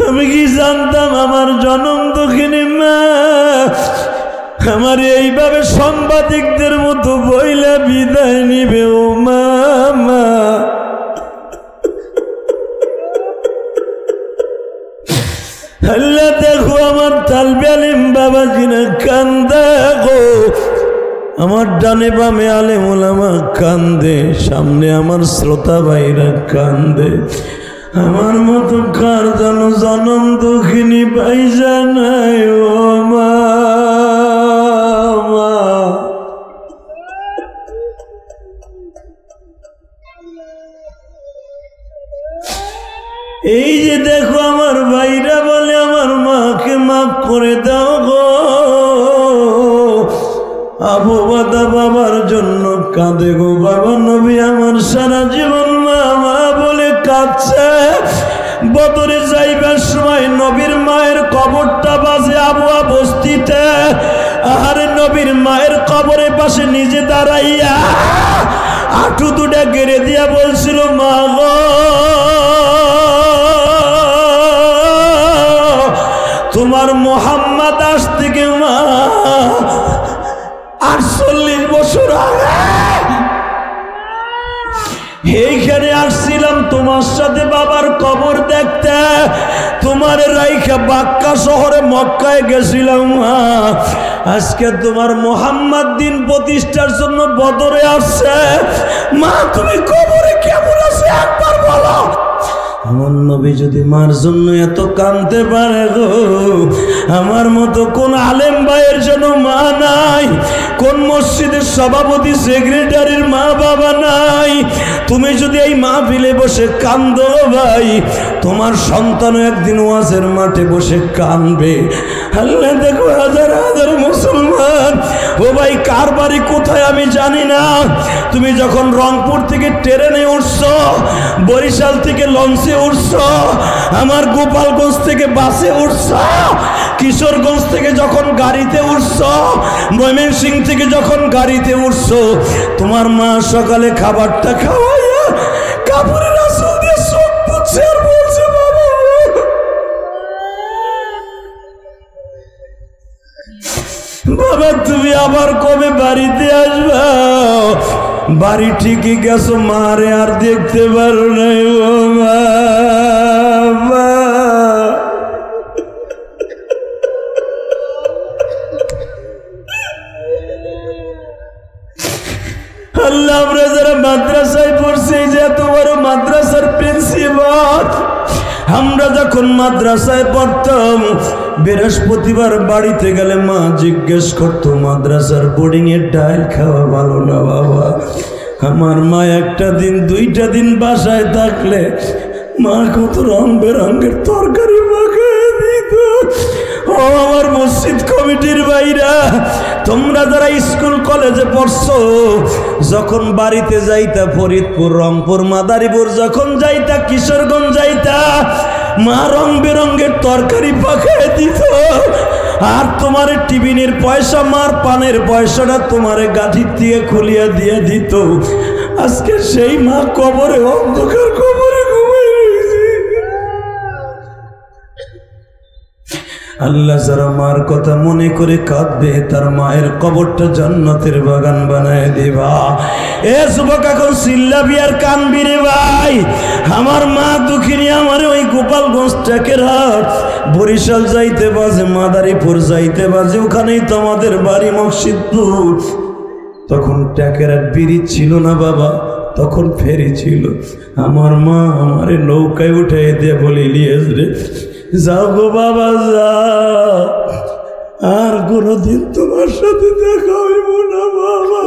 আমি কি জানতাম আমার জনম দুঃখিনী মা আমার এইভাবে সাংবাদিকদের মতো বইলা বিদায় নিবে। ও মা মা আল্লাহ দেখো আমার তালবে আলিম বাবাজিরা কান্দে গো, আমার ডানে বামে আলেম ওলামা কান্দে, সামনে আমার শ্রোতা ভাইরা কান্দে। আমার মতো কার যেন জনম দুঃখিনী ভাইজা নাই। ও মা মা এই যে দেখো আমার ভাইরা বলে আমার মাকে মাফ করে দাও গো। আবু বাদা বাবার জন্য কাঁদে গো বাবা নবী আমার সারা জীবন মা মা বলে কাঁদছে। বদরে যাইবার সময় নবীর মায়ের কবরটা বাজে আবুয়া বস্তিতে। আহারে নবীর মায়ের কবরের পাশে নিজে দাঁড়াইয়া আঁটু দুটা গেড়ে দিয়া বলছিল মা গো তোমার মোহাম্মদ আজ থেকে মা 48 বছর আগে এইখানে আসছিলাম তোমার সাথে বাবার কবর দেখতে, তোমার রাইখা বাক্কা শহরে মক্কায় গেছিলাম মা। আজকে তোমার মোহাম্মদ দিন প্রতিষ্ঠার জন্য বদরে আসছে মা, তুমি কবরে কেমন আছে একবার বলো। আমার নবী যদি মার জন্য এত কাঁদতে পারে গো, আমার মতো কোন আলেম ভাইয়ের জন্য মা নাই, কোন মসজিদের সভাপতি সেক্রেটারির মা বাবা নাই। তুমি যদি এই মাহফিলে বসে কাঁদো ভাই, তোমার সন্তানও একদিন ওয়াজের মাঠে বসে কাঁদবে। আল্লাহ দেখো হাজার হাজার মুসলমান, ও ভাই কার বাড়ি কোথায় আমি জানি না, তুমি যখন রংপুর থেকে ট্রেনে উঠছো, বরিশাল থেকে লঞ্চে উঠছো, আমার গোপালগঞ্জ থেকে বাসে উঠছো, কিশোরগঞ্জ থেকে যখন গাড়িতে উঠছো, ময়মনসিংহ থেকে যখন গাড়িতে উঠছো, তোমার মা সকালে খাবারটা খাওয়াইয়া কাপড়ের আঁচল দিয়ে চোখ মুছছে আর বলছে বাবা বাবা তুমি আবার কবে বাড়িতে আসবা? বাড়ি ঠিকই গেছো মারে আর দেখতে পারো নাই। ও মা আল্লাহ আমরা যারা মাদ্রাসায় পড়ছি, যে তোমার মাদ্রাসার প্রিন্সিপাল, আমরা যখন মাদ্রাসায় পড়তাম বৃহস্পতিবার বাড়িতে গেলে মা জিজ্ঞেস করতো মাদ্রাসার বোর্ডিং এর ডাল খাওয়া ভালো না বাবা। আমার মা একটা দিন দুইটা দিন বাসায় থাকলে মা কত রং বেরঙের তরকারি মাখায় দিত। ও আমার মসজিদ কমিটির ভাইরা, তোমরা যারা স্কুল কলেজে পড়ছো, যখন বাড়িতে যাইতা ফরিদপুর রংপুর মাদারীপুর যখন যাইতা কিশোরগঞ্জ যাইতা, মা রং বেরঙের তরকারি পাকায় দিত। আর তোমার টিফিনের পয়সা, মার পানের পয়সাটা তোমার গাঠির দিয়ে খুলিয়া দিয়ে দিত। আজকে সেই মা কবরে, অন্ধকার কবরে ঘুমাই রয়েছে। আল্লাহ যারা মার কথা মনে করে কাঁদবে, তার মায়ের কবরটা জান্নাতের বাগান বানায় দিবা। এ যুবক এখন চিল্লাবি আর কানবি রে ভাই। আমার মা দুঃখিনী, আমার ওই গোপালগঞ্জ ট্যাকের হাট, বরিশাল যাইতে বাজে, মাদারীপুর যাইতে বাজে, ওখানেই তো আমাদের বাড়ি মসজিদপুর। তখন ট্যাকের আর ব্রিজ ছিল না বাবা, তখন ফেরি ছিল। আমার মা আমারে নৌকায় উঠাই দিয়ে বলে ইলিয়াস রে যাও গো বাবা যাও, আর কোনদিন তোমার সাথে দেখা হইব না বাবা।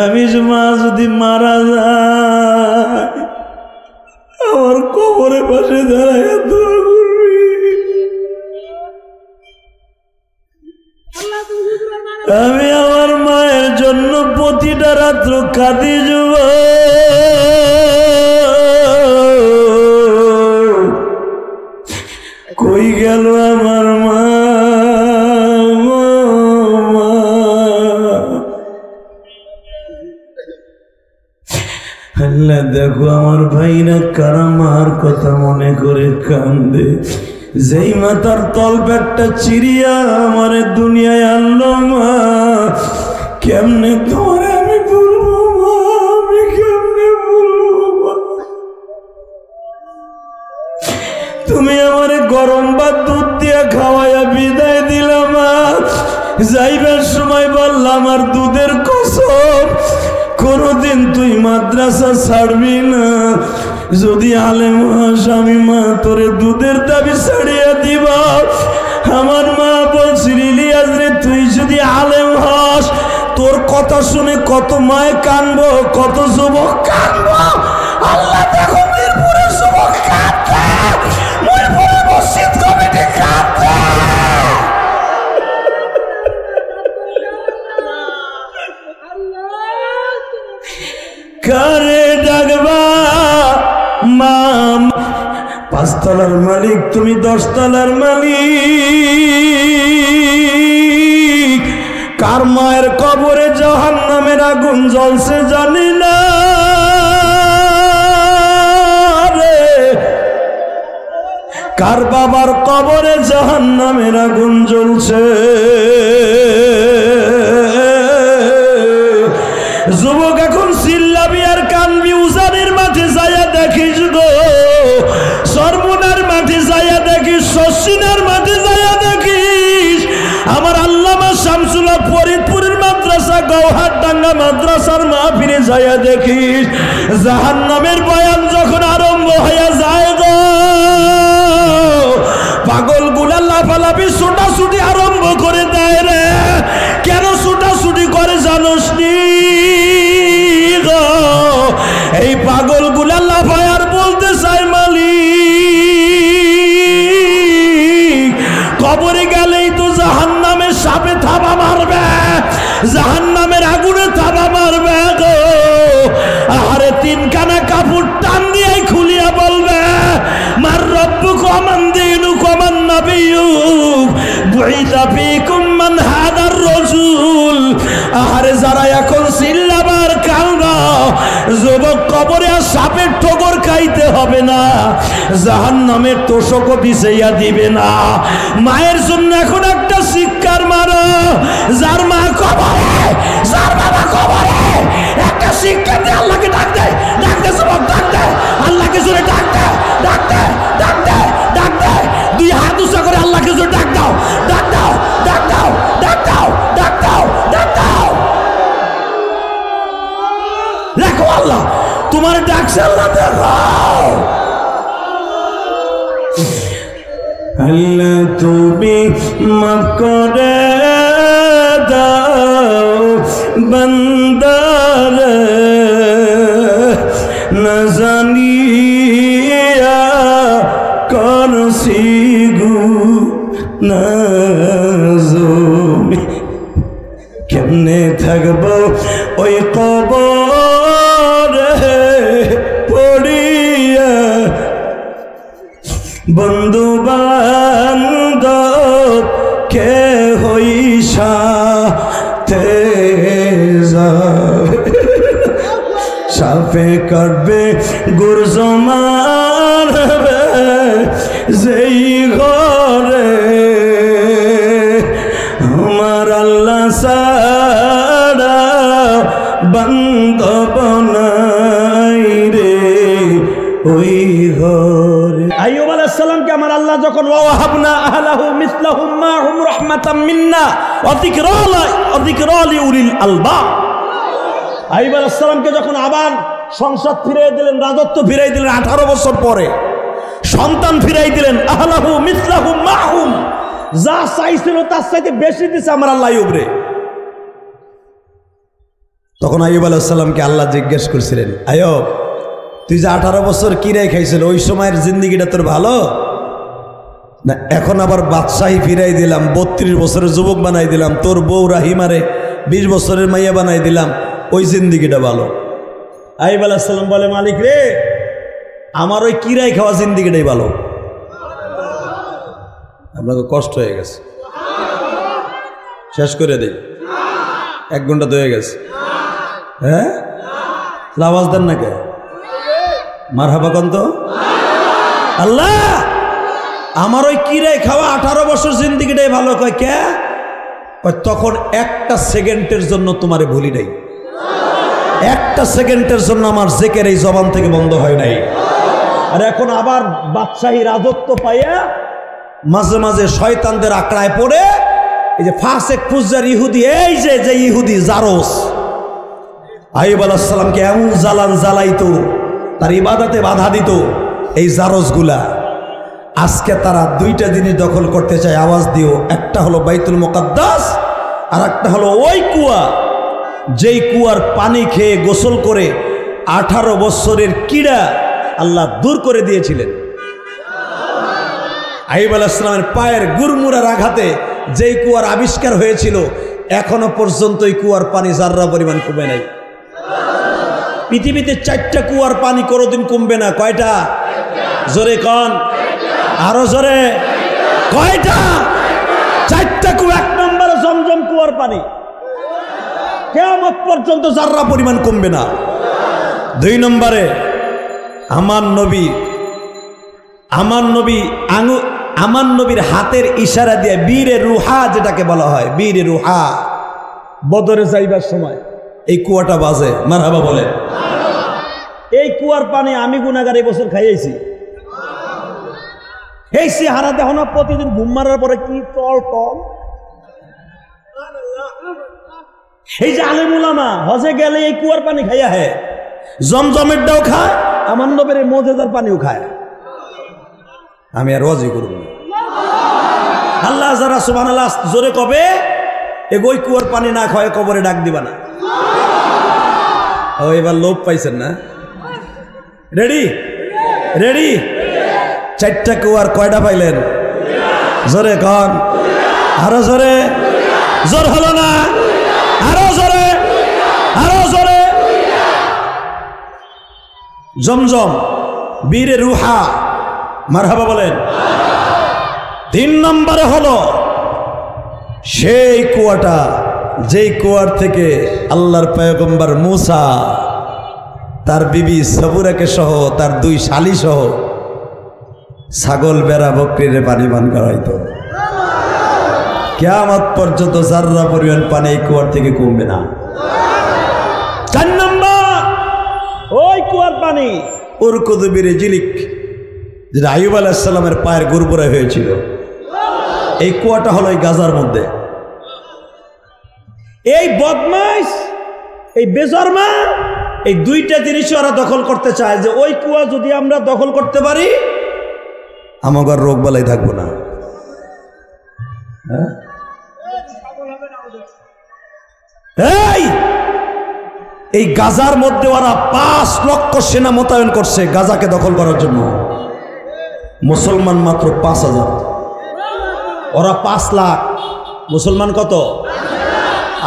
আমি মা যদি মারা যায়, আমার কবরের পাশে দাঁড়াইয়া দোয়া করবি। আমি আমার মায়ের জন্য প্রতিটা রাত্র কাঁদি যাব। কই গেল আমার মা? আল্লাহ দেখো আমার ভাইরা কারা মার কথা মনে করে কান্দে। যেই মাতার তল পেটটা চিরিয়া আমার দুনিয়ায় আনলো মা, কেমনে তোমার আমি বলবো মা, আমি কেমনে বলবো? তুমি আমার গরম ভাত দুধ দিয়ে খাওয়াইয়া বিদায় দিলাম মা। যাইবার সময় বললাম আর দুধের কসম কোনদিন তুই মাদ্রাসা ছাড়বি না, যদি আলেম হস আমি মা তোরে দুধের দাবি ছাড়িয়া দিবা। আমার মা বলছিল ইলিয়াস রে তুই যদি আলেম হস তোর কথা শুনে কত মায় কানবো, কত যুবক কানবো। আল্লাহ দেখো মিরপুরের যুবক কাঁদছে, মিরপুরের মসজিদ কমিটি কাঁদছে। কারে ডাকবা মা? 5 তলার মালিক তুমি 10 তলার মালিক। কার মায়ের কবরে জাহান্নামের আগুন জ্বলছে জানি না রে, কার বাবার কবরে জাহান্নামের আগুন জ্বলছে। যুবক এখন চিল্লাবি আর কানবি, উজানের মাঠে যাইয়া দেখিস গো, সরমুনার মাঠে যাইয়া দেখিস, শশিনার মাঠে যাইয়া দেখিস। আমার আল্লামা শামসুল হক ফরিদপুরের মাদ্রাসা গৌহারডাঙ্গা মাদ্রাসার মাহফিলে যাইয়া দেখিস। জাহান্নামের বয়ান যখন আরম্ভ হইয়া যায় গো, পাগলগুলা লাফালাফি ছোটাছুটি আরম্ভ করে দেয় রে। কেন ছোটাছুটি করে জানোস নি? এই পাগলগুলা লাফায় আর বলতে চাই মালিক কবরে গেলেই তো জাহান্নামের সাপে থাবা মারবে, জাহান্নামের আগুনে থাবা মারবে গো। আরে 3 কানা কাপড় টান দিয়ে খুলিয়া বলবে মার রব্বুক ওয়া মান দীনুক ওয়া মান নাবিয়ুক বুইসা ফীকুম মান হাদার রাসূল। আরে যারা এখন চিল্লাবার কালবা, যুবক কবরে আর সাপের ঠোকর খাইতে হবে না, জাহান্নামের তোষকও বিছাইয়া দিবে না। মায়ের জন্য এখন একটা শিক্ষার মারো, যার মা কবরে, যার বাবা কবরে, একটা শিক্ষা দিয়ে আল্লাহকে ডাক দে, ডাক দে যুবক, ডাক দে আল্লাহকে জোরে, ডাক দে, ডাক দে, ডাক দে, ডাক দে। 2 হাত উঁচা করে আল্লাহকে জোরে ডাক দাও, ডাক দাও, ডাক দাও, ডাক দাও, ডাক দাও, ডাক দাও। দেখো আল্লাহ তোমার ডাকছে, আল্লাহ দেখো। আল্লাহ তুমি মাফ করে দাও বান্দারে, না জানিয়া করছি গুনাহ। কেমনে থাকবো ওই কবরে পড়িয়া, বন্ধু বান্ধব কে হইসা তে যাবে, সাপে কাটবে গুরজ মারবে যেই ঘরে আমার আল্লাহ সারা বান্ধব নাই রে ওই ঘরে। আইয়ুব আলাইহিস সালামকে আমার আল্লাহ যখন ওয়াহাবনা আহলাহু মিসলাহুম মাহুম রাহমাতাম মিন্না ওয়া যিকরা লিউলিল আলবাব। আইয়ুব আলাইহিস সালামকে যখন আবার সংসদ ফিরিয়ে দিলেন, রাজত্ব ফিরিয়ে দিলেন, 18 বছর পরে সন্তান ফিরাই দিলেন। আহলাহু মিসলাহুম মাহুম, যা চাইছিল তার চাইতে বেশি দিছে আমার আল্লাহ আইয়ুবরে। তখন আইয়ুব আলাইহিস সালামকে আল্লাহ জিজ্ঞেস করছিলেন, আইয়ুব তুই যে 18 বছর কিরাই খাইছিল, ওই সময়ের জিন্দিগিটা তোর ভালো না? এখন আবার বাদশাহী ফিরাই দিলাম, 32 বছরের যুবক বানাই দিলাম, তোর বউ রাহিমারে 20 বছরের মাইয়া বানাই দিলাম, ওই জিন্দিগিটা ভালো? আইয়ুব আলাইহিস সালাম বলে, মালিক রে আমার ওই কিরাই খাওয়া জিন্দিগিটাই ভালো। আপনাকে কষ্ট হয়ে গেছে, শেষ করে দেই, 1 ঘন্টা তো হয়ে গেছে। হ্যাঁ আওয়াজ দেন না কে? মারহাবা কন্ত আল্লাহ আমার ওই কিরে খাওয়া 18 বছর জিন্দিগিটাই ভালো কয় কে তখন একটা সেকেন্ডের জন্য তোমারে ভুলি নাই, একটা সেকেন্ডের জন্য আমার জেকের এই জবান থেকে বন্ধ হয় নাই। আর এখন আবার বাদশাহী রাজত্ব পাইয়া মাঝে মাঝে শয়তানদের আঁকড়ায় পড়ে এই যে ফাসেক ফুজ্জার ইহুদি, এই যে ইহুদি জারস আইয়ুব আলাইহিস সালামকে এমন জ্বালান জ্বালাইতো, তার ইবাদতে বাধা দিত, এই জারসগুলা আজকে তারা দুইটা জিনিস দখল করতে চায়, আওয়াজ দিও। একটা হলো বাইতুল মুকাদ্দাস, আর একটা হলো ওই কুয়া যেই কুয়ার পানি খেয়ে গোসল করে 18 বছরের কিড়া আল্লাহ দূর করে দিয়েছিলেন। আইয়ুব আলাইহিস সালামের পায়ের গুরমুরার আঘাতে যেই কুয়ার আবিষ্কার হয়েছিল, এখনো পর্যন্ত এই কুয়ার পানি জাররা পরিমাণ কমে নাই। পৃথিবীতে 4টা কুয়ার পানি কোনোদিন কমবে না। কয়টা? জোরে কন, আরো জোরে। কয়টা? 4টা কুয়া। 1 নম্বরে জমজম কুয়ার পানি কিয়ামত পর্যন্ত জাররা পরিমাণ কমবে না। 2 নম্বরে আমার নবীর হাতের ইশারা দিয়ে বীরে রুহা, যেটাকে বলা হয় বীরে রুহা, বদরে যাইবার সময় এই কুয়াটা বাজে। মারহাবা বলে। এই কুয়ার পানি আমি গুনাহগার এই বছর খাইয়েছি। এই চেহারা দেখো না, প্রতিদিন ঘুম মারার পরে কি টল টল। এই যে আলেম উলামা হজে গেলে এই কুয়ার পানি খাইয়া হে, জমজমেরটাও খায়, আমার নবীর মুজিজার পানিও খায়। আমি আর ওয়াজি করব না। আল্লাহ যারা সুবহানাল্লাহ জোরে কবে, ওই কুয়ার পানি না খায় কবরে ডাক দিবা না। ও এবার লোভ পাইছেন না? Ready ready. 4টা কুয়ার কয়টা পাইলেন? জোরে কন, আরো জোরে। জোর হলো না, আরো জোরে, আরো জোরে। জমজম, বীরে রুহা, মারহাবা বলেন। 3 নম্বরে হলো সেই কুয়াটা যেই কুয়ার থেকে আল্লাহর পয়গম্বর মুসা তার বিবি সবুরাকে সহ তার 2 শালী সহ ছাগল বেড়া বকরিরে পানি পান করাইতো। কিয়ামত পর্যন্ত জাররা পরিমাণ পানি এই কুয়ার থেকে কমবে না। 4 নম্বর ওই কুয়ার পানি উরকুদবিরে জিলিক, যেটা আইয়ুব আলাইহিস সালামের পায়ের গুরগুরা হয়েছিল। এই কুয়াটা হলো এই গাজার মধ্যে। এই বদমাইশ, এই বেজরমা, এই 2টা জিনিস ওরা দখল করতে চায় যে ওই কুয়া যদি আমরা দখল করতে পারি আমাদের রোগ বালাই থাকবো না। এই গাজার মধ্যে ওরা 5 লক্ষ সেনা মোতায়েন করছে গাজাকে দখল করার জন্য। মুসলমান মাত্র 5000, ওরা 5 লাখ। মুসলমান কত?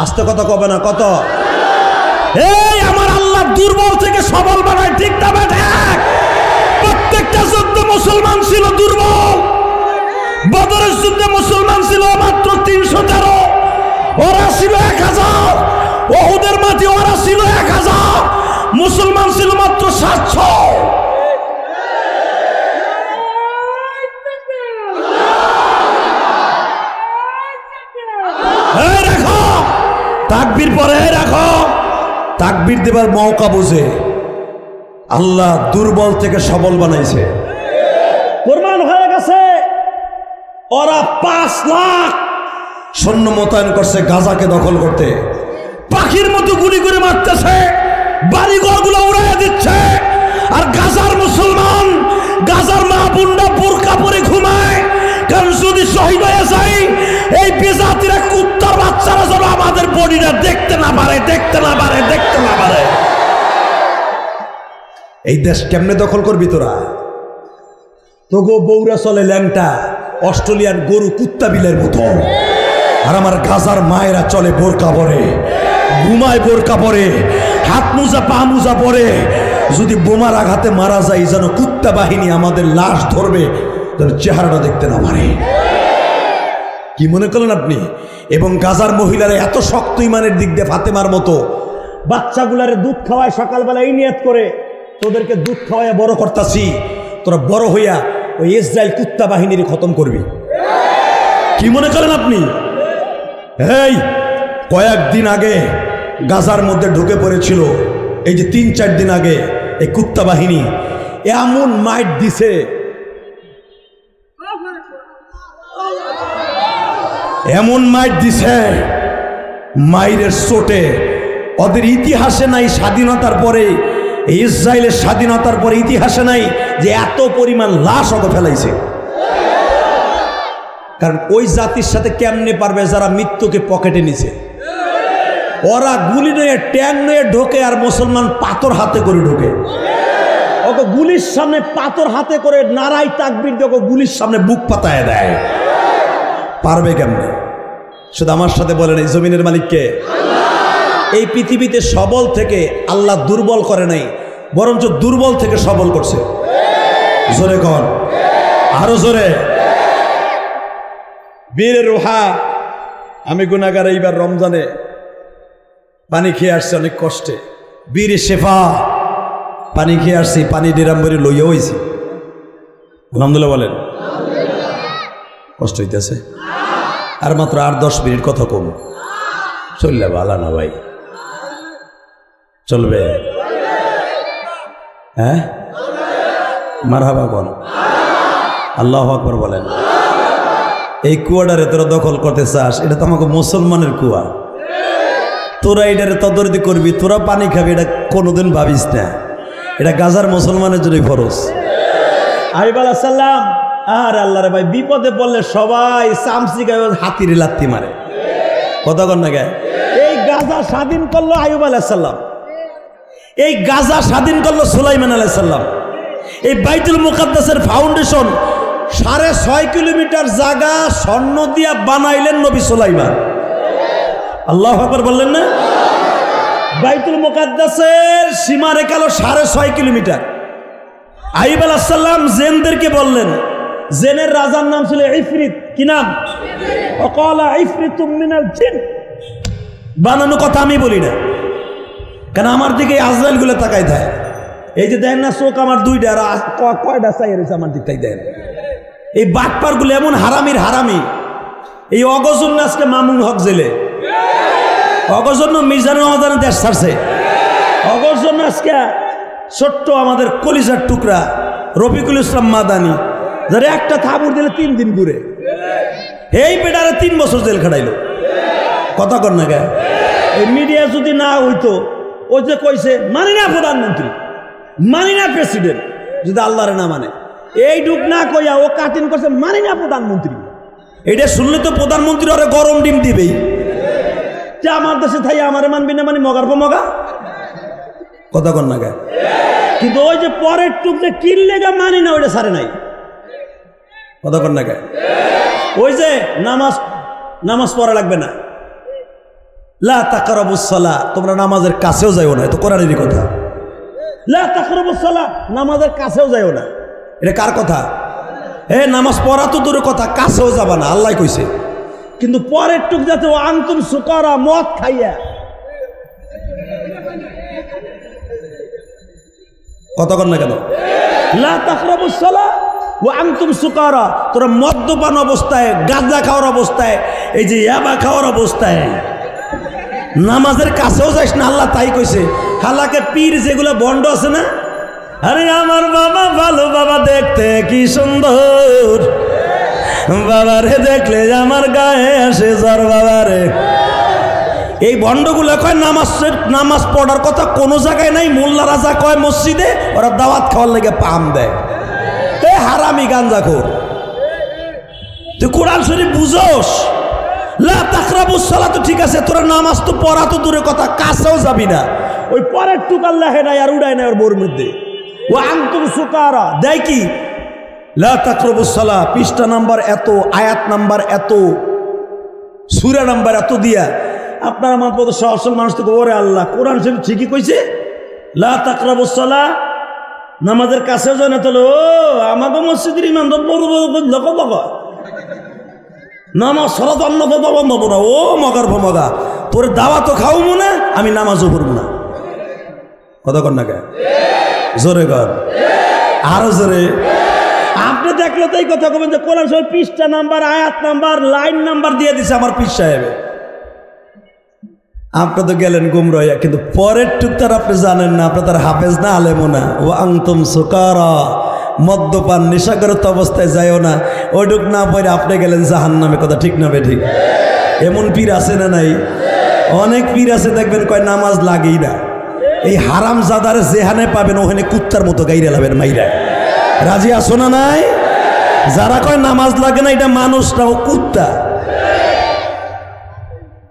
আস্তে কথা কবে না, কত? এই আমার আল্লাহ দুর্বল থেকে সবল বানায়, ঠিক না বেঠে? প্রত্যেকটা যুদ্ধে মুসলমান ছিল দুর্বল। বদরের যুদ্ধে মুসলমান ছিল মাত্র 313, ওরা ছিল 1000। উহুদের মাটি ওরা ছিল 1000, মুসলমান ছিল মাত্র 700। রাখো তাকবীর, পরে রাখো তাকবীর দেবার মৌকা বুঝে আল্লাহ দুর্বল থেকে সবল বানাইছে। প্রমাণ হয়ে গেছে। ওরা 5 লাখ সৈন্য মোতায়েন করছে গাজাকে দখল করতে। পাখির মতো গুলি করে মারতেছে, বাড়িঘরগুলো উড়াইয়া দিচ্ছে। আর গাজার মুসলমান, গাজার মা বোনরা বোরকা পরে ঘুমায়। কারণ যদি শহীদ হয়ে যায়, এই বেজাতিরা কুত্তার বাচ্চারা যেন আমাদের বডিটা দেখতে না পারে, দেখতে না পারে, দেখতে না পারে। এই দেশ কেমনে দখল করবি তোরা? তোগো বৌরা চলে ল্যাংটা, অস্ট্রেলিয়ান গরু কুত্তা বিলের মতো। আর আমার গাজার মায়েরা চলে বোরকা পরে, ঘুমায় বোরকা পরে, হাত মোজা পা মোজা পরে। যদি বোমার আঘাতে মারা যায়, যেন কুত্তা বাহিনী আমাদের লাশ ধরবে, যেন চেহারাটা দেখতে না পারে। কি মনে করলেন আপনি? এবং গাজার মহিলারা এত শক্ত ইমানের দিক দিয়ে ফাতেমার মতো বাচ্চাগুলারে দুধ খাওয়ায় সকালবেলা এই নিয়ত করে, তোদেরকে দুধ খাওয়াইয়া বড় করতাছি, তোরা বড় হইয়া ওই ইসরায়েল কুত্তা বাহিনীর খতম করবি। কি মনে করেন আপনি? এই কয়েকদিন আগে গাজার মধ্যে ঢুকে পড়েছিল, এই যে 3-4 দিন আগে এই কুত্তা বাহিনী এমন মাইট দিছে, এমন মাইট দিছে, মাইরের চোটে ওদের ইতিহাসে নাই স্বাধীনতার পরে, ইসরায়েলের স্বাধীনতার পরে ইতিহাসে নাই যে এত পরিমাণ লাশ ওকে ফেলাইছে। কারণ ওই জাতির সাথে কেমনে পারবে যারা মৃত্যুকে পকেটে নিছে? ওরা গুলি নিয়ে ট্যাং নিয়ে ঢোকে আর মুসলমান পাথর হাতে করে ঢোকে। ওকে গুলির সামনে পাথর হাতে করে নারাই তাকবীর দিয়ে ওকে গুলির সামনে বুক পাতায় দেয়। পারবে কেমনে? শুধু আমার সাথে বলেন, এই জমিনের মালিককে। এই পৃথিবীতে সবল থেকে আল্লাহ দুর্বল করে নাই, বরঞ্চ দুর্বল থেকে সবল করছে। জোরে কন, আরো জোরে। বীরের রোহা, আমি গুনাহগার, এইবার রমজানে পানি খেয়ে আসছি অনেক কষ্টে। বীরের শেফা, পানি খেয়ে আসছি, পানি ডিরাম ভরে লইয়া হয়েছি। আলহামদুলিল্লাহ বলেন। কষ্ট হইতেছে? আর মাত্র 8-10 মিনিট কথা কম, চললে ভালো না ভাই? চলবে? হ্যাঁ, মারহাবা বল, আল্লাহু আকবার বলেন। এই কুয়াটারে তোরা দখল করতে চাস, এটা তো আমাকে মুসলমানের কুয়া। তোরা এটারে তদরদি করবি, তোরা পানি খাবি, এটা কোনোদিন ভাবিস না। এটা গাজার মুসলমানের জন্যই ফরজ। আইয়ুব আলাইহিস সালাম, আর আল্লাহ রে ভাই, বিপদে পড়লে সবাই চামচি গায়ে হাতির লাত্তি মারে। কথা কন না গায়ে? এই গাজা স্বাধীন করলো আইয়ুব আলাইহিস সালাম, এই গাজা স্বাধীন করলো সুলাইমান আলাইহিস সালাম। এই বাইতুল মুকাদ্দাসের ফাউন্ডেশন 6.5 কিলোমিটার জায়গা স্বর্ণ দিয়া বানাইলেন নবী সুলাইমান। আল্লাহু আকবার বললেন না? বাইতুল মুকাদ্দাসের সীমা রেখা হলো 6.5 কিলোমিটার। আইয়ুব আলাইহিস সালাম জিনদেরকে বললেন, জিনের রাজার নাম ছিল ইফরিত। কি নাম? ওয়াকালা ইফরিতুম মিনাল জিন। বানানো কথা আমি বলি না, কারণ আমার দিকে আজরাইল গুলো তাকাই দেয়। এই যে দেন না চোখ আমার 2টা, আর কয়টা চাই রয়েছে আমার দিক তাই দেন। এই বাটপার গুলো এমন হারামির হারামি। এই অগজন্য আজকে মামুন হক জেলে, অগজন্য মিজানুর রহমান দেশ ছাড়ছে, অগজন্য আজকে ছোট্ট আমাদের কলিজার টুকরা রফিকুল ইসলাম মাদানি, যারা একটা থাবুর দিলে 3 দিন ঘুরে, এই বেটারে 3 বছর জেল খাটাইলো। কথা কর না গায়ে? এই মিডিয়া যদি না হইতো, ওই যে কইছে মানি না প্রধানমন্ত্রী, মানি না প্রেসিডেন্ট, যদি আল্লাহরে না মানে, এই ঢুক না কইয়া ও কাটিং করছে মানি না প্রধানমন্ত্রী। এটা শুনলে তো প্রধানমন্ত্রী ওরে গরম ডিম দিবেই, যে আমার দেশে থাই আমারে মানবি না, মানে মগার পর মগা। কথা কর না গায়ে? কিন্তু ওই যে পরের টুক যে কিনলে গা মানি না, ওইটা সারে নাই। কথা কর না গায়ে? ওই যে নামাজ পড়া লাগবে না, লা তাকরাবুস সালাহ, তোমরা নামাজের কাছেও যাইও না, এটা কোরআনেরই কথা। লা তাকরাবুস সালাহ, নামাজের কাছেও যাইও না, এটা কার কথা? নামাজ পড়া তো দূরের কথা, কাছেও যাবা না, আল্লাহ কইছে। কিন্তু পরের টুক যাতে ও আনতুম সুকারা, মদ খাইয়া। কথা কর না কেন? লা তাকরাবুস সালাহ ওয়া আনতুম সুকারা, তোরা মদ্যপান অবস্থায়, গাঁজা খাওয়ার অবস্থায়, এই যে ইয়াবা খাওয়ার অবস্থায় নামাজের কাছেও যাইস না, আল্লাহ তাই কইছে। হালাকে পীর যেগুলো বন্ড আছে না, আরে আমার বাবা ভালো, বাবা দেখতে কি সুন্দর, বাবারে দেখলে আমার গায়ে আসে জ্বর, বাবারে। এই বন্ডগুলো কয় নামাজ পড়ার কথা কোনো জায়গায় নাই, মোল্লারা যা কয় মসজিদে, ওরা দাওয়াত খাওয়ার লেগে পাম দেয়। হারামি গাঞ্জাখোর, তুই কোরআন শরীফ বুঝোস? লা তাকরাবুস সালাহ তো ঠিক আছে, তোরা নামাজ তো পড়া তো দূরের কথা, কাছেও যাবি না। ওই পরের টুক আল্লাহ নাই আর উড়াই নাই ওর বোর মধ্যে। ও আনতুম সুকারা দেয় কি? লা তাকরাবুস সালাহ, পৃষ্ঠা নাম্বার এত, আয়াত নাম্বার এত, সূরা নাম্বার এত দিয়া আপনার আমার মতো সহসল মানুষ থেকে, ওরে আল্লাহ, কোরআন শরীফ ঠিকই কইছে লা তাকরাবুস সালাহ, নামাজের কাছেও যায় না। তাহলে ও আমাকে মসজিদের ইমাম বড় লোক নামাজ সরাত অন্য বন্ধ না, ও মগার ভমগা, তোর দাওয়া তো খাও মনে, আমি নামাজও পড়বো না। কথা কর না কে? জোরে কর, আরো জোরে। আপনি দেখলে তো এই কথা বলবেন যে কোরআন শরীফ পৃষ্ঠা নাম্বার, আয়াত নাম্বার, লাইন নাম্বার দিয়ে দিছে আমার পীর সাহেব। আপনি তো গেলেন গুমরাইয়া, কিন্তু পরের টুক তার আপনি জানেন না, আপনি তার হাফেজ না, আলেমও না। ও আনতুম সুকারা, মদ্যপান নেশাগ্রস্ত অবস্থায় যায়ও না, ওইটুক না পরে আপনি গেলেন জাহান্নামে। কথা ঠিক না বেঠিক? এমন পীর আছে না নাই? অনেক পীর আছে দেখবেন কয় নামাজ লাগেই না। এই হারাম জাদার যেখানে পাবেন ওখানে কুত্তার মতো গাইরে লাবেন মাইরা। রাজি আসো না নাই? যারা কয় নামাজ লাগে না এটা মানুষ না, ও কুত্তা।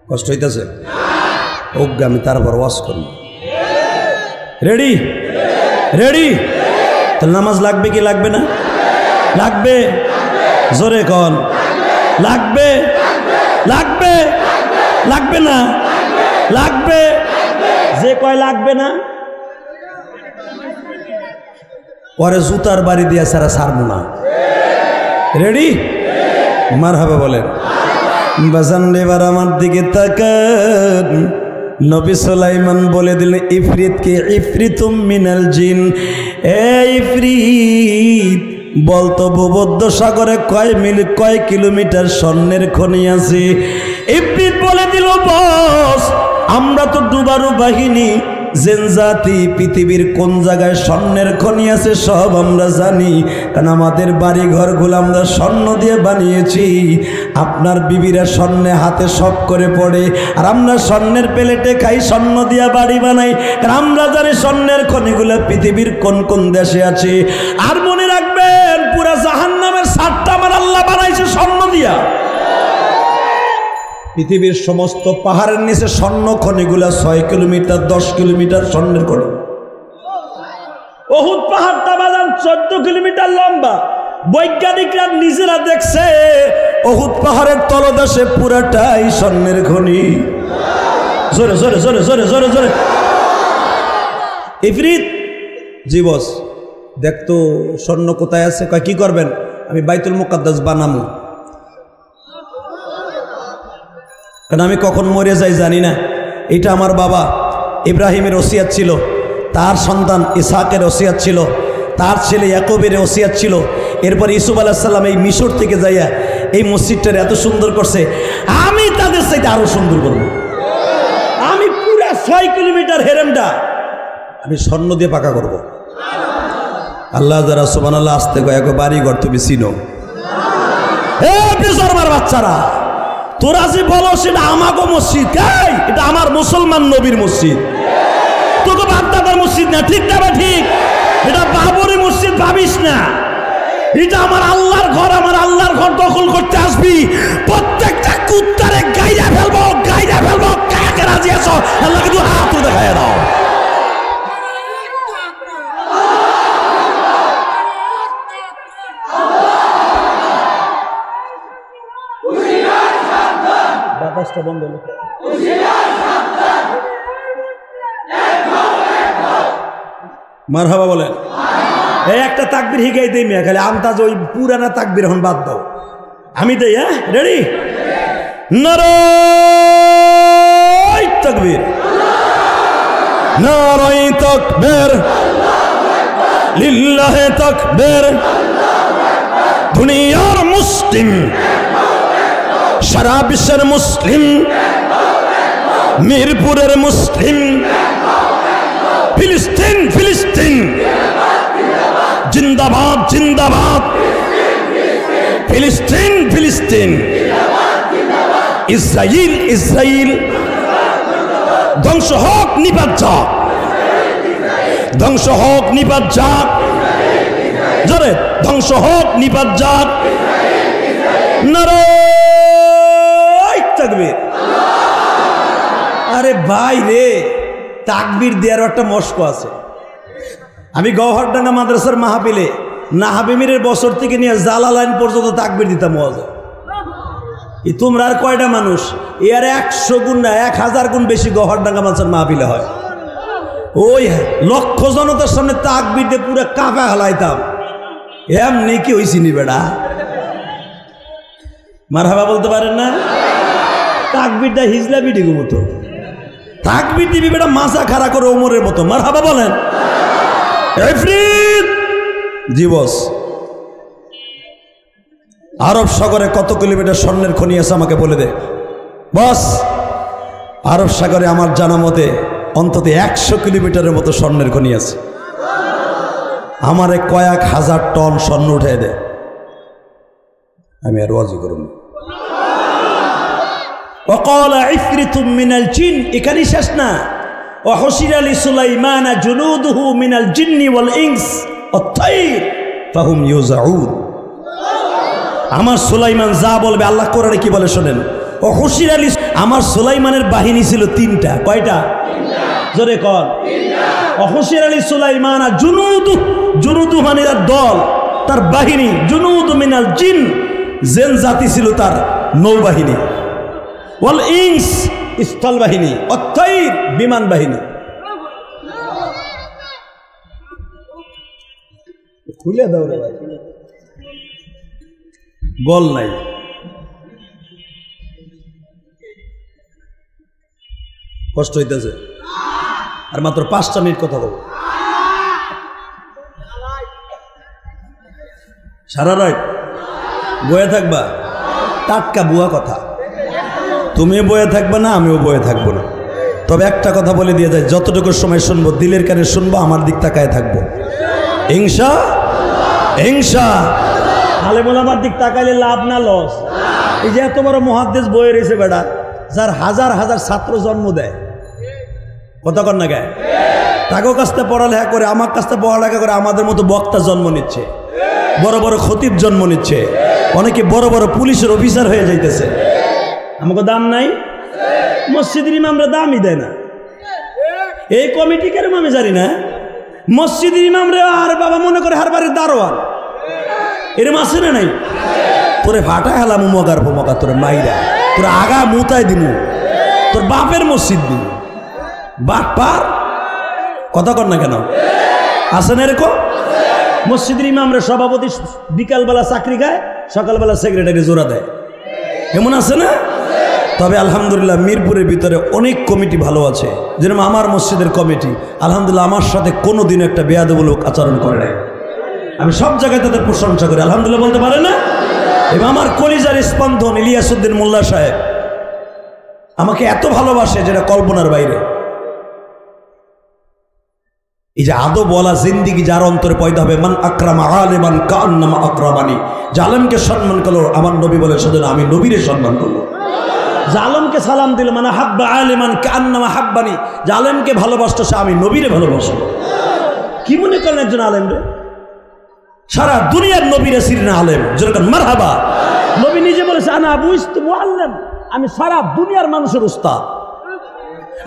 কষ্ট হইতেছে? ওকে আমি তারপর ওয়াজ করব। রেডি? রেডি? তাহলে নামাজ লাগবে কি লাগবে না? লাগবে। জোরে কন, লাগবে। লাগবে? লাগবে না? লাগবে। যে কয় লাগবে না পরে জুতার বাড়ি দিয়ে সারা সারবো না। রেডি? মারহাবা বলেন। বাজান এবার আমার দিকে তাকান। নবী সুলাইমান বলে দিলেন ইফরিতকে, ইফরিতুম মিনাল জিন। এ ইফরিত, বলতো ভূমধ্য সাগরে কয় কিলোমিটার স্বর্ণের খনি আছে? ইফরিত বলে দিল বস, আমরা তো ডুবারু বাহিনী, জেন জাতি, পৃথিবীর কোন জায়গায় স্বর্ণের খনি আছে সব আমরা জানি, কারণ আমাদের বাড়ি ঘরগুলো আমরা স্বর্ণ দিয়ে বানিয়েছি। আপনার বিবিরা স্বর্ণে হাতে শখ করে পড়ে, আর আমরা স্বর্ণের প্লেটে খাই, স্বর্ণ দিয়া বাড়ি বানাই, কারণ আমরা জানি স্বর্ণের খনিগুলো পৃথিবীর কোন কোন দেশে আছে। আর মনে রাখবেন, পুরা জাহান্নামের সাতটা আমার আল্লাহ বানাইছে স্বর্ণ দিয়া। পৃথিবীর সমস্ত পাহাড়ের নিচে স্বর্ণ খনিগুলা 6 কিলোমিটার 10 কিলোমিটার স্বর্ণের খনি। উহুদ পাহাড়টা বাজান 14 কিলোমিটার লম্বা। বৈজ্ঞানিকরা নিজেরা দেখছে উহুদ পাহাড়ের তলদেশে পুরাটাই স্বর্ণের খনি। জোরে জোরে জোরে জোরে জোরে জোরে। ইফরিত, জি বস, দেখতো স্বর্ণ কোথায় আছে? কয় কি করবেন? আমি বাইতুল মুকাদ্দাস বানামু। কারণ আমি কখন মরে যাই জানি না। এটা আমার বাবা ইব্রাহিমের ওসিয়াত ছিল, তার সন্তান ইসহাকের ওসিয়াত ছিল, তার ছেলে ইয়াকুবের ওসিয়াত ছিল। এরপর ইউসুফ আলাইহিস সালাম এই মিশর থেকে যাইয়া এই মসজিদটার এত সুন্দর করছে, আমি তাদের চাইতে আরো সুন্দর করব। আমি পুরা 6 কিলোমিটার হেরেমটা আমি স্বর্ণ দিয়ে পাকা করব। আল্লাহ যারা সুবহানাল্লাহ আসতে কয় বাড়ি ঘর তুমি চিনো। এ বেজরমার বাচ্চারা, তোরা যে বলো সেটা আমাগো মসজিদ, এটা আমার মুসলমান নবীর মসজিদ, তোকে বাপদাদার মসজিদ না। ঠিক না? ঠিক। এটা বাবরি মসজিদ ভাবিস না, এটা আমার আল্লাহর ঘর। আমার আল্লাহর ঘর দখল করতে আসবি, প্রত্যেকটা কুত্তারে গাইরা ফেলবো, গাইরা ফেলবো। কাকে রাজি আছো? আল্লাহকে দু হাত দেখায় দাও। বাতাসটা বন্ধ হলো। মারহাবা বলেন। এই একটা তাকবীর হিগাই দেই মিয়া, খালি আমতাজ ওই পুরানা তাকবীর এখন বাদ দাও। আমি দেই, হ্যাঁ? রেডি? নারায়ে তাকবীর, নারায়ে তাকবীর, লিল্লাহে তাকবীর। দুনিয়ার মুসলিম, সারা বিশ্বের মুসলিম, মিরপুরের মুসলিম, ফিলিস্তিন ফিলিস্তিন জিন্দাবাদ জিন্দাবাদ, ফিলিস্তিন ফিলিস্তিন, ইসরাইল ইসরাইল, ধ্বংস হোক নিপাত যাক, ধ্বংস হোক নিপাত যাক, জোরে ধ্বংস হোক নিপাত যাক। নারায়ে তাকবীর। আরে ভাই রে, তাকবীর দেওয়ার একটা মস্ক আছে। আমি গওহরডাঙ্গা মাদ্রাসার মাহফিলে নাহাবিমিরের বছর থেকে নিয়ে জালালাইন পর্যন্ত তাকবীর দিতাম। তোমরা আর কয়টা মানুষ? এর 100 গুণ না 1000 গুণ বেশি গওহরডাঙ্গা মাদ্রাসার মাহফিলে হয়। ওই লক্ষ জনতার সামনে তাকবীর দিয়ে পুরো কাঁপা হালাইতাম। এমনি কি হইছিনি বেড়া? মারহাবা বলতে পারেন না? তাকবীরটা হিজলা বিডিগো মতো তাকবীর দিবি বেটা, মাথা খাড়া করে ওমরের মতো। মারহাবা বলেন। ইফরিত জি বস, আরব সাগরে কত কিলোমিটার স্বর্ণের খনি আছে আমাকে বলে দে বস। আরব সাগরে আমার জানা মতে অন্তত 100 কিলোমিটারের মতো স্বর্ণের খনি আছে। আমারে কয়েক হাজার টন স্বর্ণ উঠে দে, আমি আর ওয়াজি করব। وقال عفريت من الجن এখানেই শেষ না। وحشر لسليمان جنوده من الجن والإنس والطير فهم يوزعون। আমার সুলাইমান যা বলবে আল্লাহ কোরআনে কি বলে শোনেন। وحشر আমার সুলাইমানের বাহিনী ছিল 3টা। কয়টা? জোরে কর। وحشر لسليمان জুনুদু মানে তার দল, তার বাহিনী। জুনুদু মিনাল জিন জিন জাতি ছিল তার নৌবাহিনী। ওয়াল ইনস স্থল বাহিনী। অত্তাইর বিমান বাহিনী। খুলে দাও রে ভাই, বল নাই। কষ্ট হইতেছে, আর মাত্র 5টা মিনিট কথা বলবো। সারা রাত বয়ে থাকবা, টাটকা বুয়া কথা। তুমিও বয়ে থাকবে না, আমিও বয়ে থাকবো না। তবে একটা কথা বলে দিয়ে যায়, যতটুকু সময় শুনবো দিলের কানে শুনবো, আমার দিক তাকায় থাকবো হিংসা হিংসা। আলেমুল আমার দিক তাকাইলে লাভ না লস? এই যে এত বড় মুহাদ্দিস বয়ে রয়েছে বেটা, যার হাজার হাজার ছাত্র জন্ম দেয়, কথা কর না গায়ে, তাকেও কাছতে পড়ালেখা করে, আমার কাছতে পড়ালেখা করে আমাদের মতো বক্তা জন্ম নিচ্ছে, বড় বড় খতিব জন্ম নিচ্ছে, অনেকে বড় বড় পুলিশের অফিসার হয়ে যাইতেছে। আমাকে দাম নাই? মসজিদের ইমামরা দামই দেয় না। এই কমিটি কেরম আমি জানি না। মসজিদের ইমামরা আর বাবা মনে করে হার বাড়ির দারোয়ান, এরম আছে না নাই? তোরে ফাটা হেলাম মগার মগা, তোরে মাইরা তোর আগা মুতাই দিমু, তোর বাপের মসজিদ দিই বাপ পার। কথা কর না কেন? আছে না এরকম? মসজিদের ইমামরা সভাপতি বিকালবেলা চাকরি খায়, সকালবেলা সেক্রেটারি জোড়া দেয়, এমন আছে না? তবে আলহামদুলিল্লাহ মিরপুরের ভিতরে অনেক কমিটি ভালো আছে, যেরকম আমার মসজিদের কমিটি আলহামদুলিল্লাহ আমার সাথে কোনো দিন একটা বেয়াদবমূলক আচরণ করে নাই। আমি সব জায়গায় তাদের প্রশংসা করি, আলহামদুলিল্লাহ বলতে পারে না? এবং আমার কলিজার স্পন্দন ইলিয়াসউদ্দিন মোল্লা সাহেব আমাকে এত ভালোবাসে যেটা কল্পনার বাইরে। এই যে আদব বলা জিন্দিগি যার অন্তরে পয়দা হবে, মান আকরামা আলিমান কান্নামা আকরামানি, জালেমকে সম্মান করলো আমার নবী বলে সেজন্য আমি নবীরে সম্মান করবো। জালেমকে সালাম দিল, মানে হাব্বা আলিমান কান্নামা হাব্বানি, জালেমকে ভালোবাসতো সে আমি নবীরে ভালোবাসবো। কি মনে করেন একজন আলেম রে? সারা দুনিয়ার নবীরে সিরিনা আলেম, যেরকম মারহাবা। নবী নিজে বলেছে আনা বুঝতু মুআল্লিম, আমি সারা দুনিয়ার মানুষের উস্তাদ,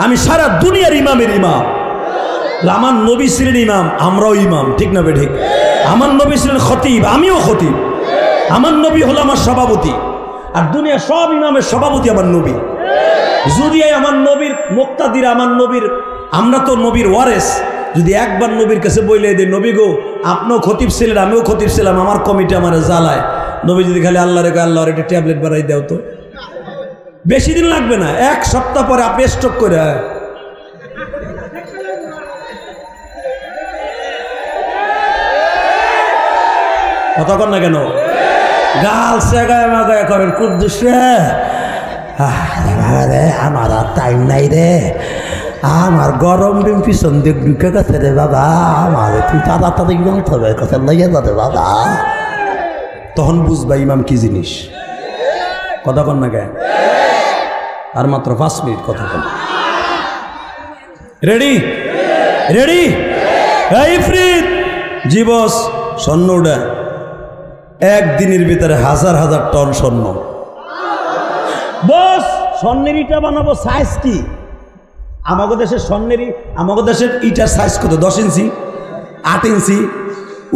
আমি সারা দুনিয়ার ইমামের ইমাম। আমার নবী ছিলেন ইমাম, আমরাও ইমাম, ঠিক না বে ঠিক? আমার নবী ছিলেন খতিব, আমিও খতিব। আমার নবী হলো আমার সভাপতি, আর দুনিয়া সব ইমামের সভাপতি আমার নবী। যদি আমার নবীর মুক্তাদির, আমার নবীর, আমরা তো নবীর ওয়ারেস, যদি একবার নবীর কাছে বইলে দিই নবী গো আপনিও খতিব ছিলেন আমিও খতিব ছিলাম, আমার কমিটি আমার জ্বালায়, নবী যদি খালি আল্লাহ রেখে আল্লাহর একটা ট্যাবলেট বানাই দেও তো, বেশি দিন লাগবে না, 1 সপ্তাহ পরে আপনি স্টক করে কথা কর না কেন? গাল সেগায় মাগায় করেন কুদ্দুসে, আমার আর টাইম নাই রে, আমার গরম ডিম পিছন দিক ঢুকে গেছে রে বাবা, আমার তুই তাড়াতাড়ি জানতে হবে কথা লাগিয়ে যাবে বাবা। তখন বুঝবা ইমাম কি জিনিস। কথা কর না কেন? আর মাত্র 5 মিনিট কথা বল। Ready ready? ইফরিত জি বস, স্বর্ণ উড়া একদিনের ভিতরে হাজার হাজার টন স্বর্ণ। বস স্বর্ণের ইটা বানাবো, সাইজ কি? আমাদের দেশের স্বর্ণেরই, আমাদের দেশের ইটার সাইজ কত? 10 ইঞ্চি, 8 ইঞ্চি,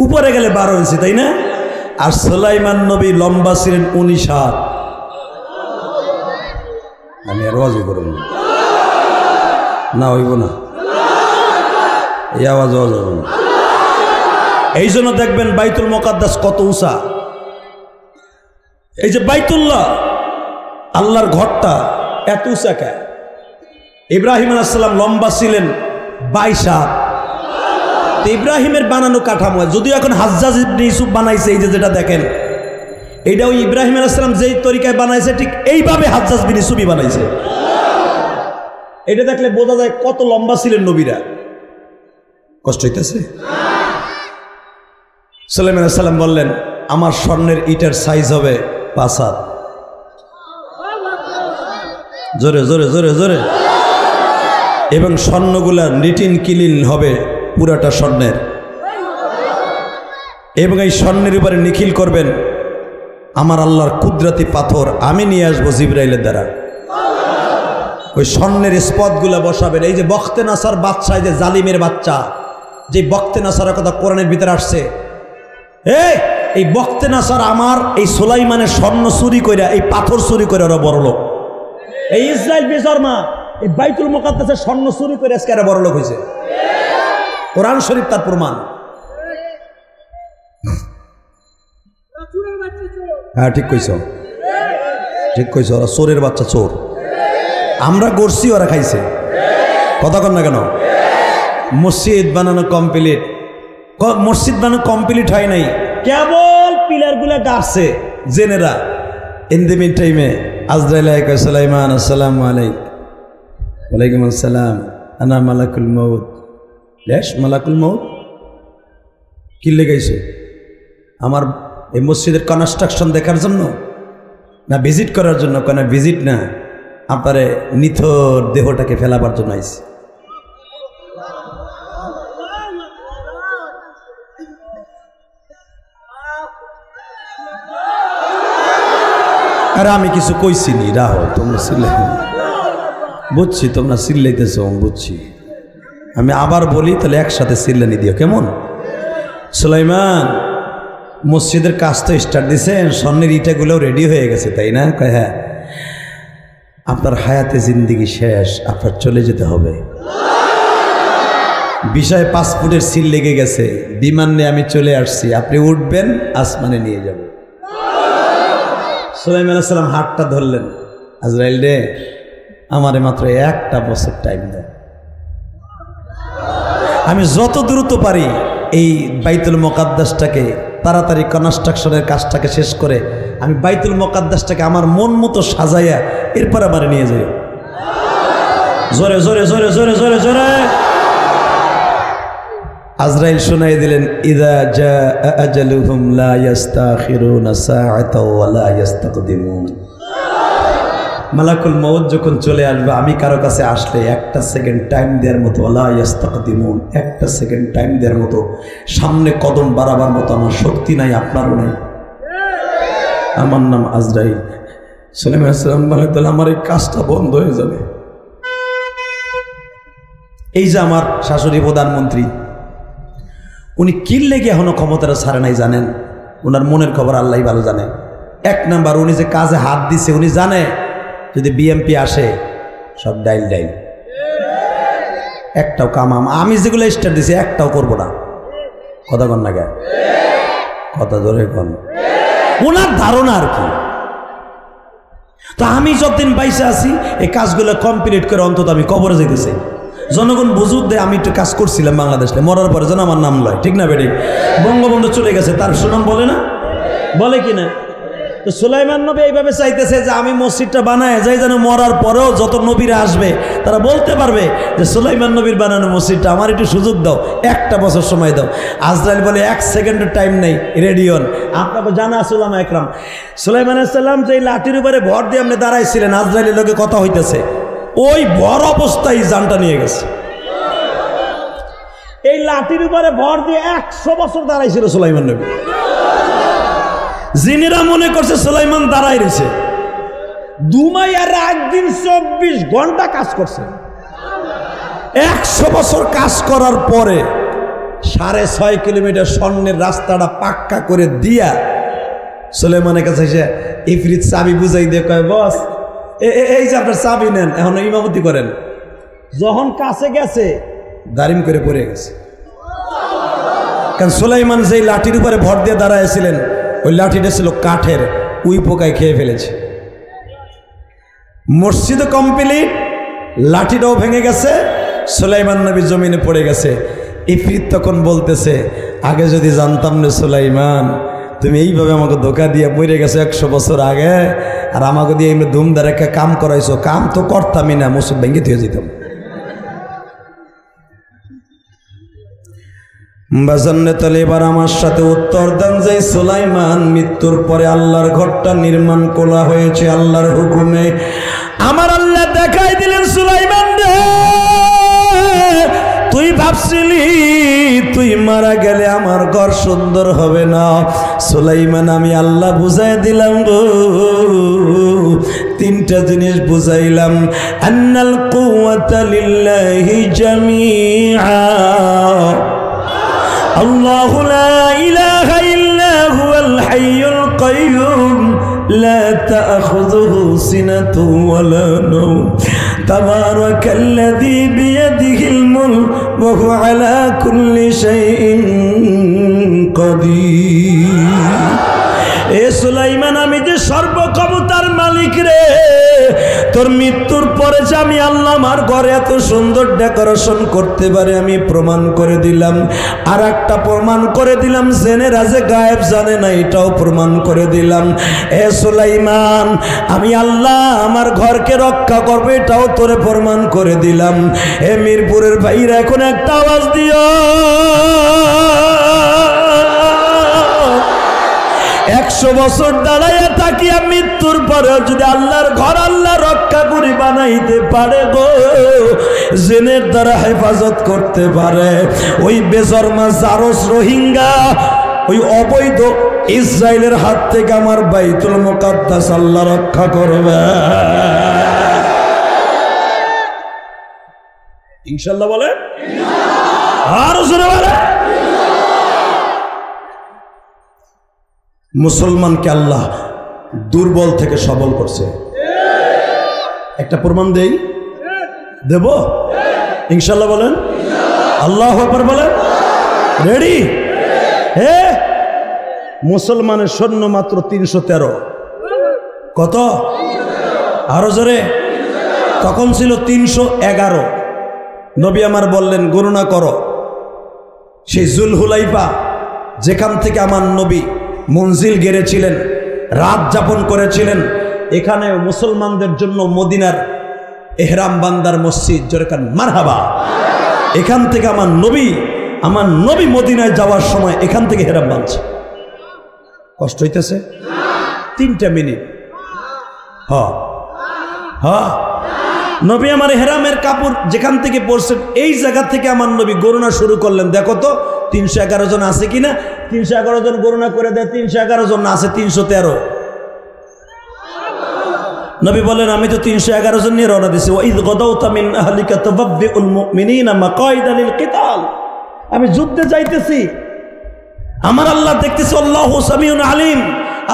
উপরে গেলে 12 ইঞ্চি, তাই না? আর সুলাইমান নবী লম্বা ছিলেন 19 হাত। আমি আর ওয়াজি করব না, হইব না, এই আওয়াজ হওয়া যাবে না। এই জন্য দেখবেন বাইতুল মুকাদ্দাস কত উঁচা। এই যে বাইতুল্লাহ আল্লাহর ঘরটা এত উঁচা কে? ইব্রাহিম আলাইহিস সালাম লম্বা ছিলেন 22 হাত, তো ইব্রাহিমের বানানো কাঠামো, যদিও এখন হাজ্জাজ ইবনে ইউসুফ বানাইছে, এই যে যেটা দেখেন এইটা ওই ইব্রাহিম আলাইহিস সালাম যেই তরিকায় বানাইছে ঠিক এইভাবে হাজ্জাজ বিন ইউসুফই বানাইছে। এটা দেখলে বোঝা যায় কত লম্বা ছিলেন নবীরা। কষ্ট হইতেছে? সুলাইমান আলাইহিস সালাম বললেন আমার স্বর্ণের ইটের সাইজ হবে 5 হাত। জোরে জোরে জোরে জোরে। এবং স্বর্ণগুলা নিটিন কিলিন হবে পুরাটা স্বর্ণের, এবং এই স্বর্ণের উপরে নিখিল করবেন আমার আল্লাহর কুদরতি পাথর, আমি নিয়ে আসবো জিবরাইলের দ্বারা। ওই স্বর্ণের স্পটগুলা বসাবেন। এই যে বখতে নাসার বাদশা, যে জালিমের বাচ্চা, যে বখতে নাসারের কথা কোরআনের ভিতরে আসছে, এই বখতে নাসার আমার এই সুলাইমানের স্বর্ণ চুরি কইরা, এই পাথর চুরি করে ওরা বড় লোক। এই ইসরায়েল বেজরমা এই বাইতুল মুকাদ্দাসের স্বর্ণ চুরি করে আজকে এরা বড় লোক হয়েছে। কোরআন শরীফ তার প্রমাণ। হ্যাঁ ঠিক কইছ, ঠিক কইছ। ওরা চোরের বাচ্চা, চোর। আমরা গড়ছি, ওরা খাইছে। কথা কন না কেন? মসজিদ বানানো কমপ্লিট, মসজিদ বানানো কমপ্লিট হয় নাই, কেবল পিলারগুলা গাছছে জেনেরা। ইন দি মিন টাইমে আজরাইল আলাইহিস সালাম, আসসালামু আলাইকুম। ওয়ালাইকুম আসসালাম, আনা মালাকুল মউত। লেশ মালাকুল মউত কি লেগাইছো? আমার এই মসজিদের কনস্ট্রাকশন দেখার জন্য না ভিজিট করার জন্য? কেন ভিজিট না, আপনারে নিথর দেহটাকে ফেলাবার জন্য আইছি। আরে আমি কিছু কইছি নি, রাহো তোমরা চিল্লাই, বুঝছি তোমরা চিল্লাইতেছ, বুঝছি। আমি আবার বলি তাহলে একসাথে চিল্লানি দিও, কেমন? সুলাইমান মসজিদের কাজ তো স্টার্ট দিয়েছেন, স্বর্ণের ইটাগুলোও রেডি হয়ে গেছে, তাই না? কয় হ্যাঁ। আপনার হায়াতে জিন্দিগি শেষ, আপনার চলে যেতে হবে। বিষয় পাসপোর্টের সিল লেগে গেছে, বিমান নিয়ে আমি চলে আসছি, আপনি উঠবেন, আসমানে নিয়ে যাব। সুলাইমান আলাইহিস সালাম হাতটা ধরলেন, আজরাইল রে আমারে মাত্র 1টা বছর টাইম দেন, আমি যত দ্রুত পারি এই বাইতুল মুকাদ্দাসটাকে তাড়াতাড়ি কনস্ট্রাকশনের কাজটাকে শেষ করে আমি বাইতুল মুকাদ্দাসটাকে আমার মন মতো সাজাইয়া এরপর আমার নিয়ে যাই। জোরে জোরে জোরে জোরে জোরে জোরে। আজরাইল শুনাই দিলেন, ইযা জাআ আজালুহুম লা ইস্তাখিরুনা সাআতাও ওয়া লা ইস্তাকদিমুন। মালাকুল মউত যখন চলে আসবে, আমি কারো কাছে আসলে 1টা সেকেন্ড টাইম দেওয়ার মতো, ওয়া লা ইস্তাকদিমুন, 1টা সেকেন্ড টাইম দেওয়ার মতো, সামনে কদম বাড়াবার মতো আমার শক্তি নাই, আপনারও নাই। আমার নাম আজরাইল। সুলাইমান আলাইহিস সালাম বলে, তাহলে আমার এই কাজটা বন্ধ হয়ে যাবে। এই যে আমার শাশুড়ি প্রধানমন্ত্রী, উনি কিল্লে গিয়ে এখনো ক্ষমতাটা ছাড়ে নাই, জানেন? ওনার মনের খবর আল্লাহ ভালো জানে। 1 নাম্বার, উনি যে কাজে হাত দিছে, উনি জানে যদি বিএমপি আসে সব ডাইল ডাইল, একটাও কামাম আমি যেগুলো স্টার্ট দিছি একটাও করবো না। কথা কন না, কথা ধরে কন। ওনার ধারণা আর কি। তো আমি যতদিন বাইসে আছি এই কাজগুলো কমপ্লিট করে অন্তত আমি কবরে যেতেছি, জনগণ বুঝুক দে আমি একটু কাজ করছিলাম বাংলাদেশে, মরার পরে যেন আমার নাম লয়, ঠিক না বেটি? বঙ্গবন্ধু চলে গেছে, তার সুনাম বলে না, বলে কি না? তো সুলাইমান নবী এইভাবে চাইতেছে যে আমি মসজিদটা বানায় যাই, যেন মরার পরেও যত নবীরা আসবে তারা বলতে পারবে যে সুলাইমান নবীর বানানো মসজিদটা, আমার একটু সুযোগ দাও, 1টা বছর সময় দাও। আজরাইল বলে 1 সেকেন্ডের টাইম নেই, রেডি হন। আপনাকে জানা আছে উলামা একরাম, সুলাইমান আলাইহিস সালাম যে লাঠির উপরে ভর দিয়ে আপনি দাঁড়াইছিলেন, আজরাইলের লোকে কথা হইতেছে, ওই ভর অবস্থায় জানটা নিয়ে গেছে। এই লাঠির উপরে ভর দিয়ে 100 বছর দাঁড়াইছিল সুলাইমান নবী। জিনেরা মনে করছে সুলাইমান দাঁড়াই রয়েছে, দুমাইয়ার একদিন 24 ঘন্টা কাজ করছে। 100 বছর কাজ করার পরে 6.5 কিলোমিটার স্বর্ণের রাস্তাটা পাক্কা করে দিয়া সুলাইমানের কাছে এসে ইফরিত চাবি বুঝাই দিয়ে কয়, বস এই যে আপনার চাবি নেন, এখন ইমামতি করেন। যখন কাছে গেছে দাঁড়িম করে পড়ে গেছে, কারণ সুলাইমান যেই লাঠির উপরে ভর দিয়ে দাঁড়াইছিলেন ওই লাঠিটা ছিল কাঠের, উই পোকায় খেয়ে ফেলেছে। মসজিদও কমপ্লিট, লাঠিটাও ভেঙে গেছে, সুলাইমান নবী জমিনে পড়ে গেছে। ইফরিত তখন বলতেছে, আগে যদি জানতাম না সুলাইমান তুমি এইভাবে আমাকে ধোকা দিয়ে পড়ে গেছো 100 বছর আগে, আর আমাকে দিয়ে এমনি ধুমধারে একটা কাম করাইছো, কাম তো করতামই না, মুসুক ভেঙে দিয়ে যেতাম। বাজান্নে তাহলে এবার আমার সাথে উত্তর দেন যে সুলাইমান মৃত্যুর পরে আল্লাহর ঘরটা নির্মাণ করা হয়েছে আল্লাহর হুকুমে। আমার আল্লাহ দেখাই দিলেন, সুলাইমান রে তুই ভাবছিলি তুই মারা গেলে আমার ঘর সুন্দর হবে না। সুলাইমান আমি আল্লাহ বুঝাই দিলাম গো, 3টা জিনিস বুঝাইলাম। আন্নাল কুওয়াতা লিল্লাহি জামিআ, আল্লাহু লা ইলাহা ইল্লা হুয়াল হাইয়ুল কাইয়্যুম লা তা'খুযুহু সিনাতুন ওয়ালা নাওম তাবারাকাল্লাযী বিয়াদিহিল মুলক ওয়া হুয়া আলা কুল্লি শাইইন কাদির। এ সুলাইমান আমি যে সর্বক্ষমতার মালিক রে, তোর মৃত্যুর পরে যে আমি আল্লাহ আমার ঘরে এত সুন্দর ডেকোরেশন করতে পারে আমি প্রমাণ করে দিলাম। আর একটা প্রমাণ করে দিলাম, জেনেরা যে গায়েব জানে না এটাও প্রমাণ করে দিলাম। এ সুলাইমান আমি আল্লাহ আমার ঘরকে রক্ষা করবে এটাও তোরে প্রমাণ করে দিলাম। এ মিরপুরের ভাইরা এখন একটা আওয়াজ দিও, 100 বছর দাঁড়াইয়া থাকিয়া মৃত্যুর পরে যদি আল্লাহর ঘর আল্লাহ রক্ষা করে বানাইতে পারে গো, জিনের দ্বারা হেফাজত করতে পারে, ওই বেজরমা জারস রোহিঙ্গা ওই অবৈধ ইসরায়েলের হাত থেকে আমার বাইতুল মুকাদ্দাস আল্লাহ রক্ষা করবে ইনশাআল্লাহ। বলে আর জোরে বলে। মুসলমানকে আল্লাহ দুর্বল থেকে সবল করছে। একটা প্রমাণ দেই, দেব ইনশাআল্লাহ। বলেন আল্লাহু আকবার, বলেন রেডি। হে মুসলমানের সৈন্য মাত্র 313। কত? আরো জোরে। তখন ছিল 311। নবী আমার বললেন গণনা করো। সেই জুলহুলাইফা যেখান থেকে আমার নবী মঞ্জিল গেড়েছিলেন, রাত যাপন করেছিলেন, এখানে মুসলমানদের জন্য মদিনার এহরাম বান্দার মসজিদ, জোরেকান মারহাবা। এখান থেকে আমার নবী মদিনায় যাওয়ার সময় এখান থেকে এহরাম বাঁধছে। কষ্ট হইতেছে? 3টা মিনিট। নবী আমার এহরামের কাপড় যেখান থেকে পরছেন এই জায়গা থেকে আমার নবী গণনা শুরু করলেন। দেখো তো 311 জন আছে কিনা। 311 জন গণনা করে দেয়, 311 জন না, আছে 313। নবী বলেন আমি তো 311 জন নিয়ে রওনা দিছি। ওয়া ইয গাদাওতা মিন আহলিকা তুবাব্বিউল মুমিনিনা মাকাইদা লিল কিতাল। আমি যুদ্ধে যাইতেছি, আমার আল্লাহ দেখতেছি, আল্লাহু সামিউন আলিম।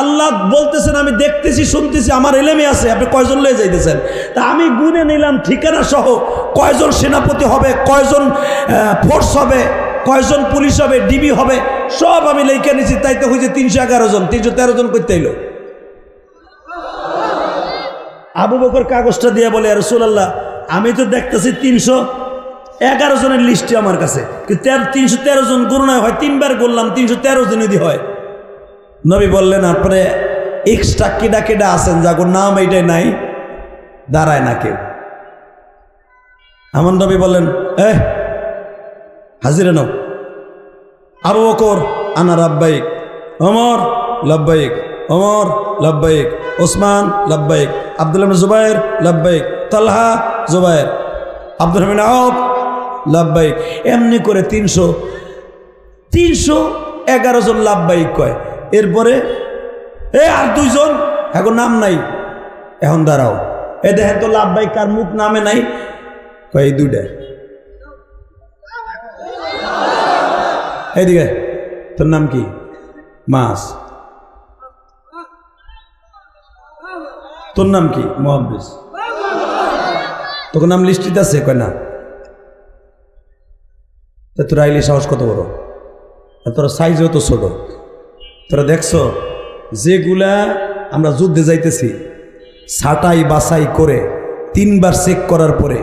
আল্লাহ বলতেছেন আমি দেখতেছি শুনতেছি, আমার এলেমে আছে, আপনি কয়জন লয়ে যাইতেছেন? তা আমি গুনে নিলাম ঠিকানা সহ, কয়জন সেনাপতি হবে, কয়জন ফোর্স হবে, কয়জন পুলিশ হবে, ডিবি হবে, সব আমি লেখা নিছি। তাই তো হয়েছে 311 জন। 313 জন করতে এলো। আবু বকর কাগজটা দিয়ে বলে রাসূলুল্লাহ আমি তো দেখতেছি 311 জনের লিস্টে আমার কাছে, কিন্তু 313 জন গণনায় হয়, 3বার বললাম 313 জন যদি হয়। নবী বললেন আপনি এক্সট্রা কেডা কেডা আছেন যাগো নাম এইটাই নাই, দাঁড়ায় না কেউ। আমার নবী বললেন হাজিরে নাও। আবু বকর আনা লাব্বাইক, ওমর লাব্বাইক, ওমর লাব্বাইক, ওসমান লাব্বাইক, আব্দুল্লাহ ইবনে জুবাইর লাব্বাইক, তালহা জুবাইর, আব্দুর রহমান আউফ লাব্বাইক। এমনি করে 311 জন লাব্বাইক কয়। এরপরে আর 2 জন এখন নাম নাই, এখন দাঁড়াও, এ দেখেন তো লাব্বাইক কার মুখ নামে নাই, কয় এই 2টা। এইদিকে তোর নাম কি? মাস। তোর নাম কি? মুহাব্বিস। তোর নাম লিস্টিতে আছে? কয় না। তোর আইলি সাহস কত বড়, আর তোর সাইজও তো ছোট। তোরা দেখছো যেগুলা আমরা যুদ্ধে যাইতেছি ছাটাই বাছাই করে 3বার চেক করার পরে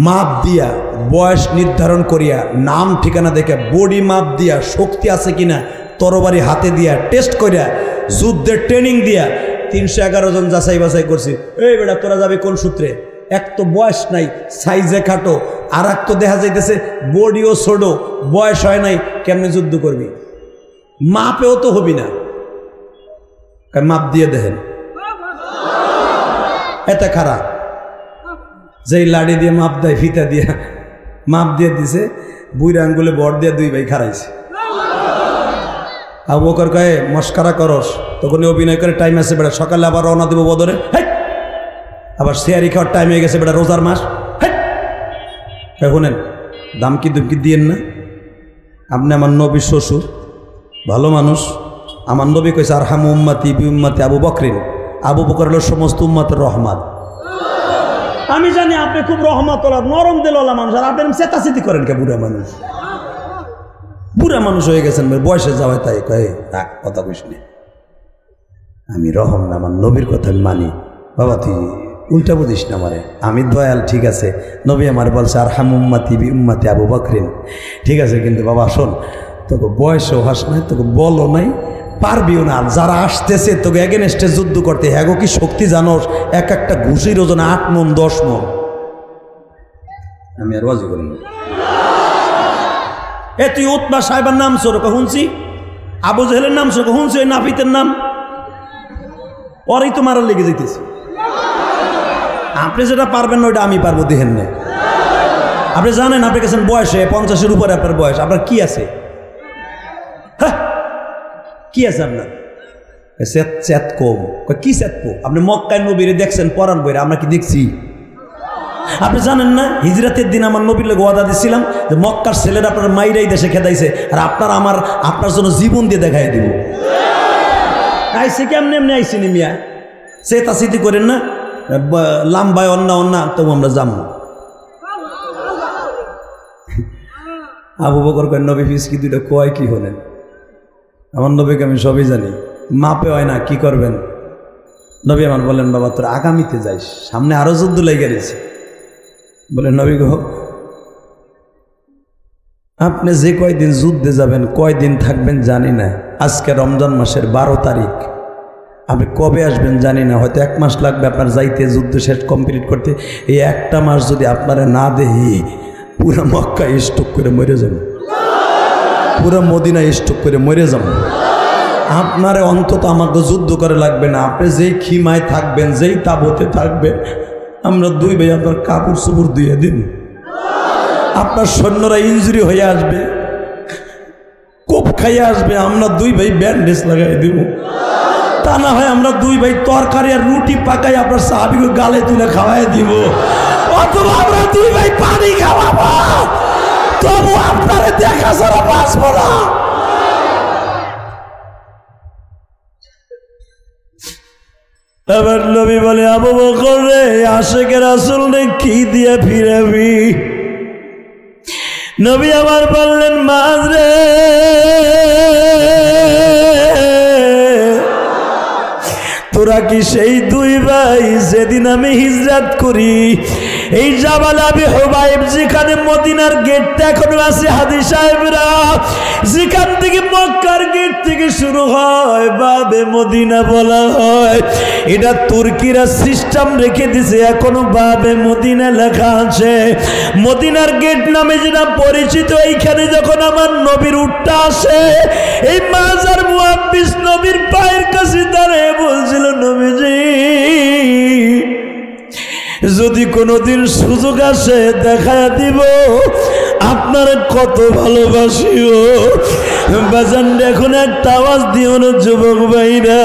মাপ দিয়া বয়স নির্ধারণ করিয়া নাম ঠিকানা দেখে বডি মাপ দিয়া শক্তি আছে কিনা তরবারি হাতে দিয়া টেস্ট করিয়া যুদ্ধের ট্রেনিং দিয়া 311 জন যাচাই বাছাই করছি। এই বেটা তোরা যাবে কোন সূত্রে? এক তো বয়স নাই, সাইজে খাটো, আর এক তো দেখা যাইতেছে বডিও ছোট, বয়স হয় নাই, কেমনে যুদ্ধ করবি? মাপেও তো হবি না, মাপ দিয়ে দেখেন। এটা খারাপ, যেই লাড়ি দিয়ে মাপ দেয় ফিতা দিয়া মাপ দিয়ে দিছে, বুড়ি আঙ্গুলে বর দিয়ে 2 ভাই খারাইছে। আবু বকর কয়ে মস্কারা করস, তখন অভিনয় করে টাইম আছে বেটা, সকালে আবার রওনা দেবো বদরে, আবার শেয়ারি খাওয়ার টাইম হয়ে গেছে বেটা, রোজার মাস। শুনেন, দামকি দুমকি দিয়েন না। আপনি আমার নবীর শ্বশুর, ভালো মানুষ। আমার নবী কইছে আরহামু উম্মতি বি উম্মতি আবু বকরিন, আবু বকর হলো সমস্ত উম্মতের রহমত। আমি জানি আপনি খুব রহমতওয়ালা নরম দিলওয়ালা মানুষ, আর আপনি চেতাচেতি করেন কে? বুড়া মানুষ, বুড়া মানুষ হয়ে গেছেন, বয়সে যাওয়ায় তাই কয়ে রাখ, কথা কইস নি। আমি রহম না, আমার নবীর কথা আমি মানি। বাবা তুই উল্টা বুঝিস না আমারে, আমি দয়াল, ঠিক আছে। নবী আমার বলছে আরহাম উম্মতি বি উম্মতি আবু বকরিন, ঠিক আছে, কিন্তু বাবা শোন, তোকে বয়সও হাস নাই, তোকে বলও নাই, পারবিও না। যারা আসতেছে তোকে এগেনস্টে যুদ্ধ করতে, হ্যাঁ কি শক্তি জানোস? এক একটা ঘুষির ওজন 8 মণ 10 মণ। আমি আর ওয়াজি করি না। এ তুই উতবা সাহেবের নাম সরক শুনছি, আবু জেহেলের নাম সরক শুনছি, ওই নাফিতের নাম, ওরই তো মারার লেগে যেতেছে। আপনি যেটা পারবেন না ওইটা আমি পারবো, দেখেন না। আপনি জানেন আপনি গেছেন বয়সে 50-এর উপরে, আপনার বয়স, আপনার কি আছে? হ্যাঁ কি আছে আপনার? চেত কম। কি চেত কম? আপনি মক্কায় নবীরে দেখছেন পরান বইরে, আমরা কি দেখছি? আপনি জানেন না হিজরাতের দিন আমার নবীর লোক ওয়াদা দিচ্ছিলাম যে মক্কার ছেলেরা আপনার মাইরাই দেশে খেদাইছে, আর আপনার জন্য জীবন দিয়ে দেখাই দিব। আইসি কেমনি এমনি আইসি নি মিয়া, চেতা স্মৃতি করেন না, লাম্বায় অন্যা তবু আমরা যাবো। আবু বকর কয় নবী ফিসকি দুইটা কয় কি হলেন? আমার নবীকে আমি সবই জানি, মাপে হয় না, কি করবেন? নবী আমার বলেন বাবা তোর আগামীতে যাইস, সামনে আরো যুদ্ধ লেগে গেছে। বলে নবী গো আপনি যে কয়দিন যুদ্ধে যাবেন, কয়দিন থাকবেন জানি না। আজকে রমজান মাসের 12 তারিখ, আপনি কবে আসবেন জানি না, হয়তো 1 মাস লাগবে আপনার যাইতে, যুদ্ধ শেষ কমপ্লিট করতে। এই একটা মাস যদি আপনারা না দেখি, পুরো মক্কা স্টক করে মরে যাবেন, পুরো মদিনা স্টক করে মরে যাবেন। আপনারে অন্তত আমাকে যুদ্ধ করে লাগবে না, আপনি যেই খিমায় থাকবেন, যেই তাবতে থাকবেন, আমরা 2 ভাই আপনার কাপড় চোপড় ধুয়ে দিন। আপনার সৈন্যরা ইঞ্জুরি হয়ে আসবে, কোপ খাইয়ে আসবে, আমরা 2 ভাই ব্যান্ডেজ লাগাই দিব। তা না হয় আমরা 2 ভাই তরকারি আর রুটি পাকাই আপনার সাহাবীকে গালে তুলে খাওয়াই দিব, অথবা আমরা 2 ভাই পানি খাওয়াবো, তবু আপনারে দেখা ছাড়া বাঁচবো না। এবার নবী বলে আবু বকর রে, আশিকের রাসূল রে কি দিয়ে ফিরাবি? নবী আমার বললেন মাজ রে, তোরা কি সেই 2 ভাই যেদিন আমি হিজরত করি, এই জাবাল আবি হুবাইব যেখানে মদিনার গেটটা এখনো আছে, হাজী সাহেবরা যেখান থেকে মক্কার গেট থেকে শুরু হয় বাবে মদিনা বলা হয়, এটা তুর্কিরা সিস্টেম রেখে দিছে, এখনো বাবে মদিনা লেখা আছে। মদিনার গেট নামে যেটা পরিচিত, এইখানে যখন আমার নবীর উটটা আসে, এই মাজার মুহাব্বিস নবীর পায়ের কাছে দাঁড়িয়ে বলছিল নবীজি যদি কোনোদিন সুযোগ আসে দেখা দিব আপনার কত ভালোবাসিও। বাজান এখন একটা আওয়াজ দিও না যুবক ভাইরা,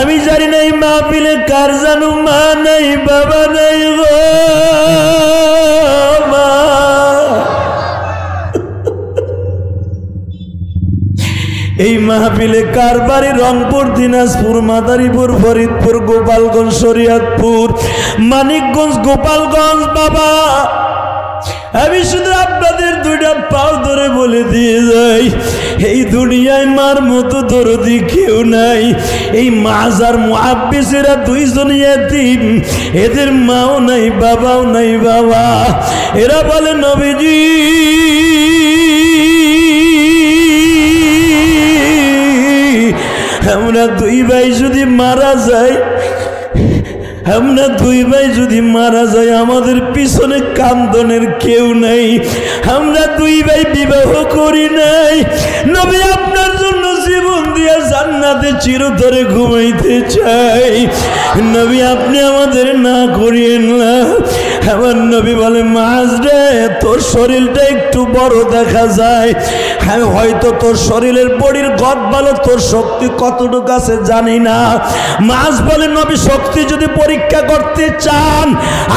আমি জানি না এই মাহফিলে কার জানো মা নাই বাবা নাই গো মা। এই মাহফিলে কার বাড়ি রংপুর, দিনাজপুর, মাদারীপুর, ফরিদপুর, গোপালগঞ্জ, শরীয়তপুর, মানিকগঞ্জ, গোপালগঞ্জ, বাবা আমি শুধু আপনাদের দুইটা পাও ধরে বলে দিয়ে যাই, এই দুনিয়ায় মার মতো দরদি কেউ নাই। এই মাজার মুহাব্বিসেরা দুইজন ইয়েতিম, এদের মাও নাই বাবাও নাই। বাবা এরা বলে নবীজি আমরা দুই ভাই যদি মারা যাই, আমরা দুই ভাই যদি মারা যাই আমাদের পিছনে কান্দনের কেউ নাই। আমরা দুই ভাই বিবাহ করি নাই। নবী আপনার জন্য জীবন দিয়ে জান্নাতে চিরতরে ঘুমাইতে চাই। নবী আপনি আমাদের না করিয়েন না। আমার নবী বলে মাঝ রে তোর শরীরটা একটু বড় দেখা যায়, হ্যাঁ হয়তো তোর শরীরের বডির গদ ভালো, তোর শক্তি কতটুকু আছে জানি না। মাঝ বলে নবী শক্তি যদি পরীক্ষা করতে চান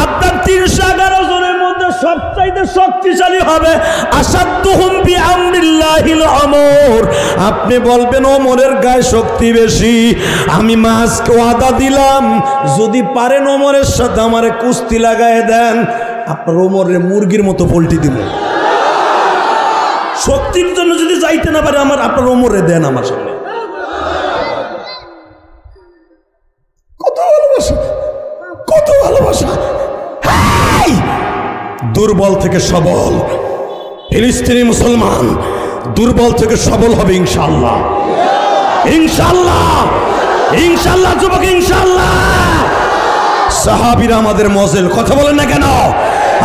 আপনার 311 জনের মধ্যে সবচাইতে শক্তিশালী হবে আসাদুহুম বিআমরিল্লাহিল আমর। আপনি বলবেন ওমরের গায়ে শক্তি বেশি। আমি মাঝকে ওয়াদা দিলাম যদি পারেন ওমরের সাথে আমারে কুস্তি লাগায় দেন, আপনার ওমরের মুরগির মতো পল্টি দিব। শক্তির জন্য যদি যাইতে না পারে আপনার ওমরে দেন আমার সামনে। কত ভালোবাসা, কত ভালোবাসা। দুর্বল থেকে সবল ফিলিস্তিনি মুসলমান দুর্বল থেকে সবল হবে ইনশাআল্লাহ, ইনশাআল্লাহ, ইনশাআল্লাহ যুবক, ইনশাআল্লাহ। সাহাবীরা আমাদের মজেল, কথা বলেন না কেন?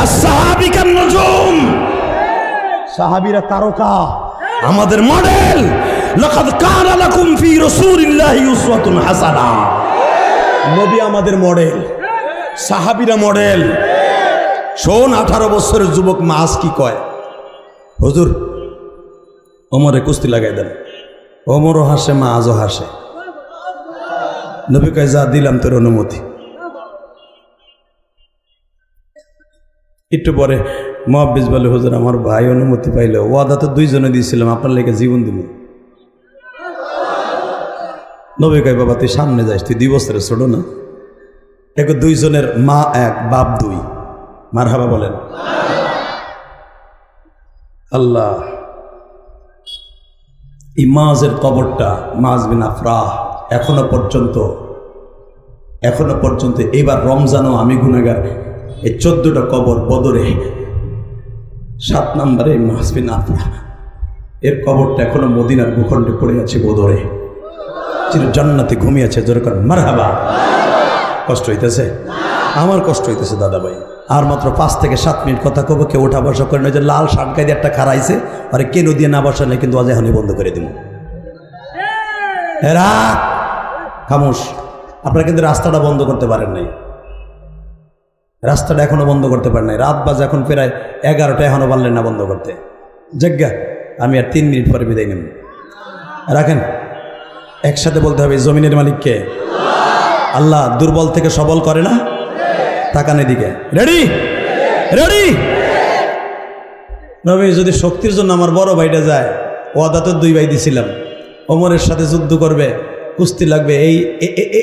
as-সাহাবিকান নুজুম, সাহাবীরা তারকা, আমাদের মডেল। লাকাদ কানা লাকুম ফি রাসূলিল্লাহি উসওয়াতুন হাসানাহ। নবী আমাদের মডেল, সাহাবীরা মডেল। শোন 18 বছরের যুবক মাস কি কয়, হুজুর ওমরে কুস্তি লাগাই দেন। ওমরও হাসে, মাঝও হাসে। নবী কয় যা দিলাম তোর অনুমতি। একটু পরে মুহাব্বিস বলে হুজুর আমার ভাই অনুমতি পাইলে, ওয়াদা তো দুইজনে দিয়েছিলাম আপনার লেগে জীবন দিব। নবী কয় বাবা তুই সামনে যাস, তুই 2 বছরের ছোট না। দেখো দুইজনের মা এক বাপ দুই, মারহাবা বলেন। আল্লাহ ইমাজের কবরটা মাজ বিন আফরাহ এখনো পর্যন্ত এবার রমজানও আমি গুনাহগার, এই 14টা কবর বদরে 7 নম্বরে মাজ বিন আফরাহ এর কবরটা এখনো মদিনার ভূখণ্ডে পড়ে আছে বদরে, চির জান্নাতে ঘুমিয়ে আছে। যেরকম মারহাবা। কষ্ট হইতেছে? আমার কষ্ট হইতেছে দাদা ভাই। আর মাত্র 5 থেকে 7 মিনিট কথা কব, কেউ ওঠা বসা করে না। যে লাল শার্ট গায়ে একটা খারাইছে আরে কেন দিয়ে না বসালে কিন্তু আজ এখনই বন্ধ করে দিব। এরা খামোশ। আপনারা কিন্তু রাস্তাটা বন্ধ করতে পারেন নাই, রাস্তাটা এখনো বন্ধ করতে পারেন নাই। রাত বাজে এখন প্রায় 11টা, এখনো পারলেন না বন্ধ করতে। যজ্ঞা আমি আর 3 মিনিট পরে বিদায় নেব। রাখেন, একসাথে বলতে হবে জমিনের মালিককে আল্লাহ। দুর্বল থেকে সবল করে না? তাকানের দিকে। Ready ready. নবী যদি শক্তির জন্য আমার বড় ভাইটা যায়, ওয়াদা তো 2 ভাই দিছিলাম, ওমরের সাথে যুদ্ধ করবে, কুস্তি লাগবে,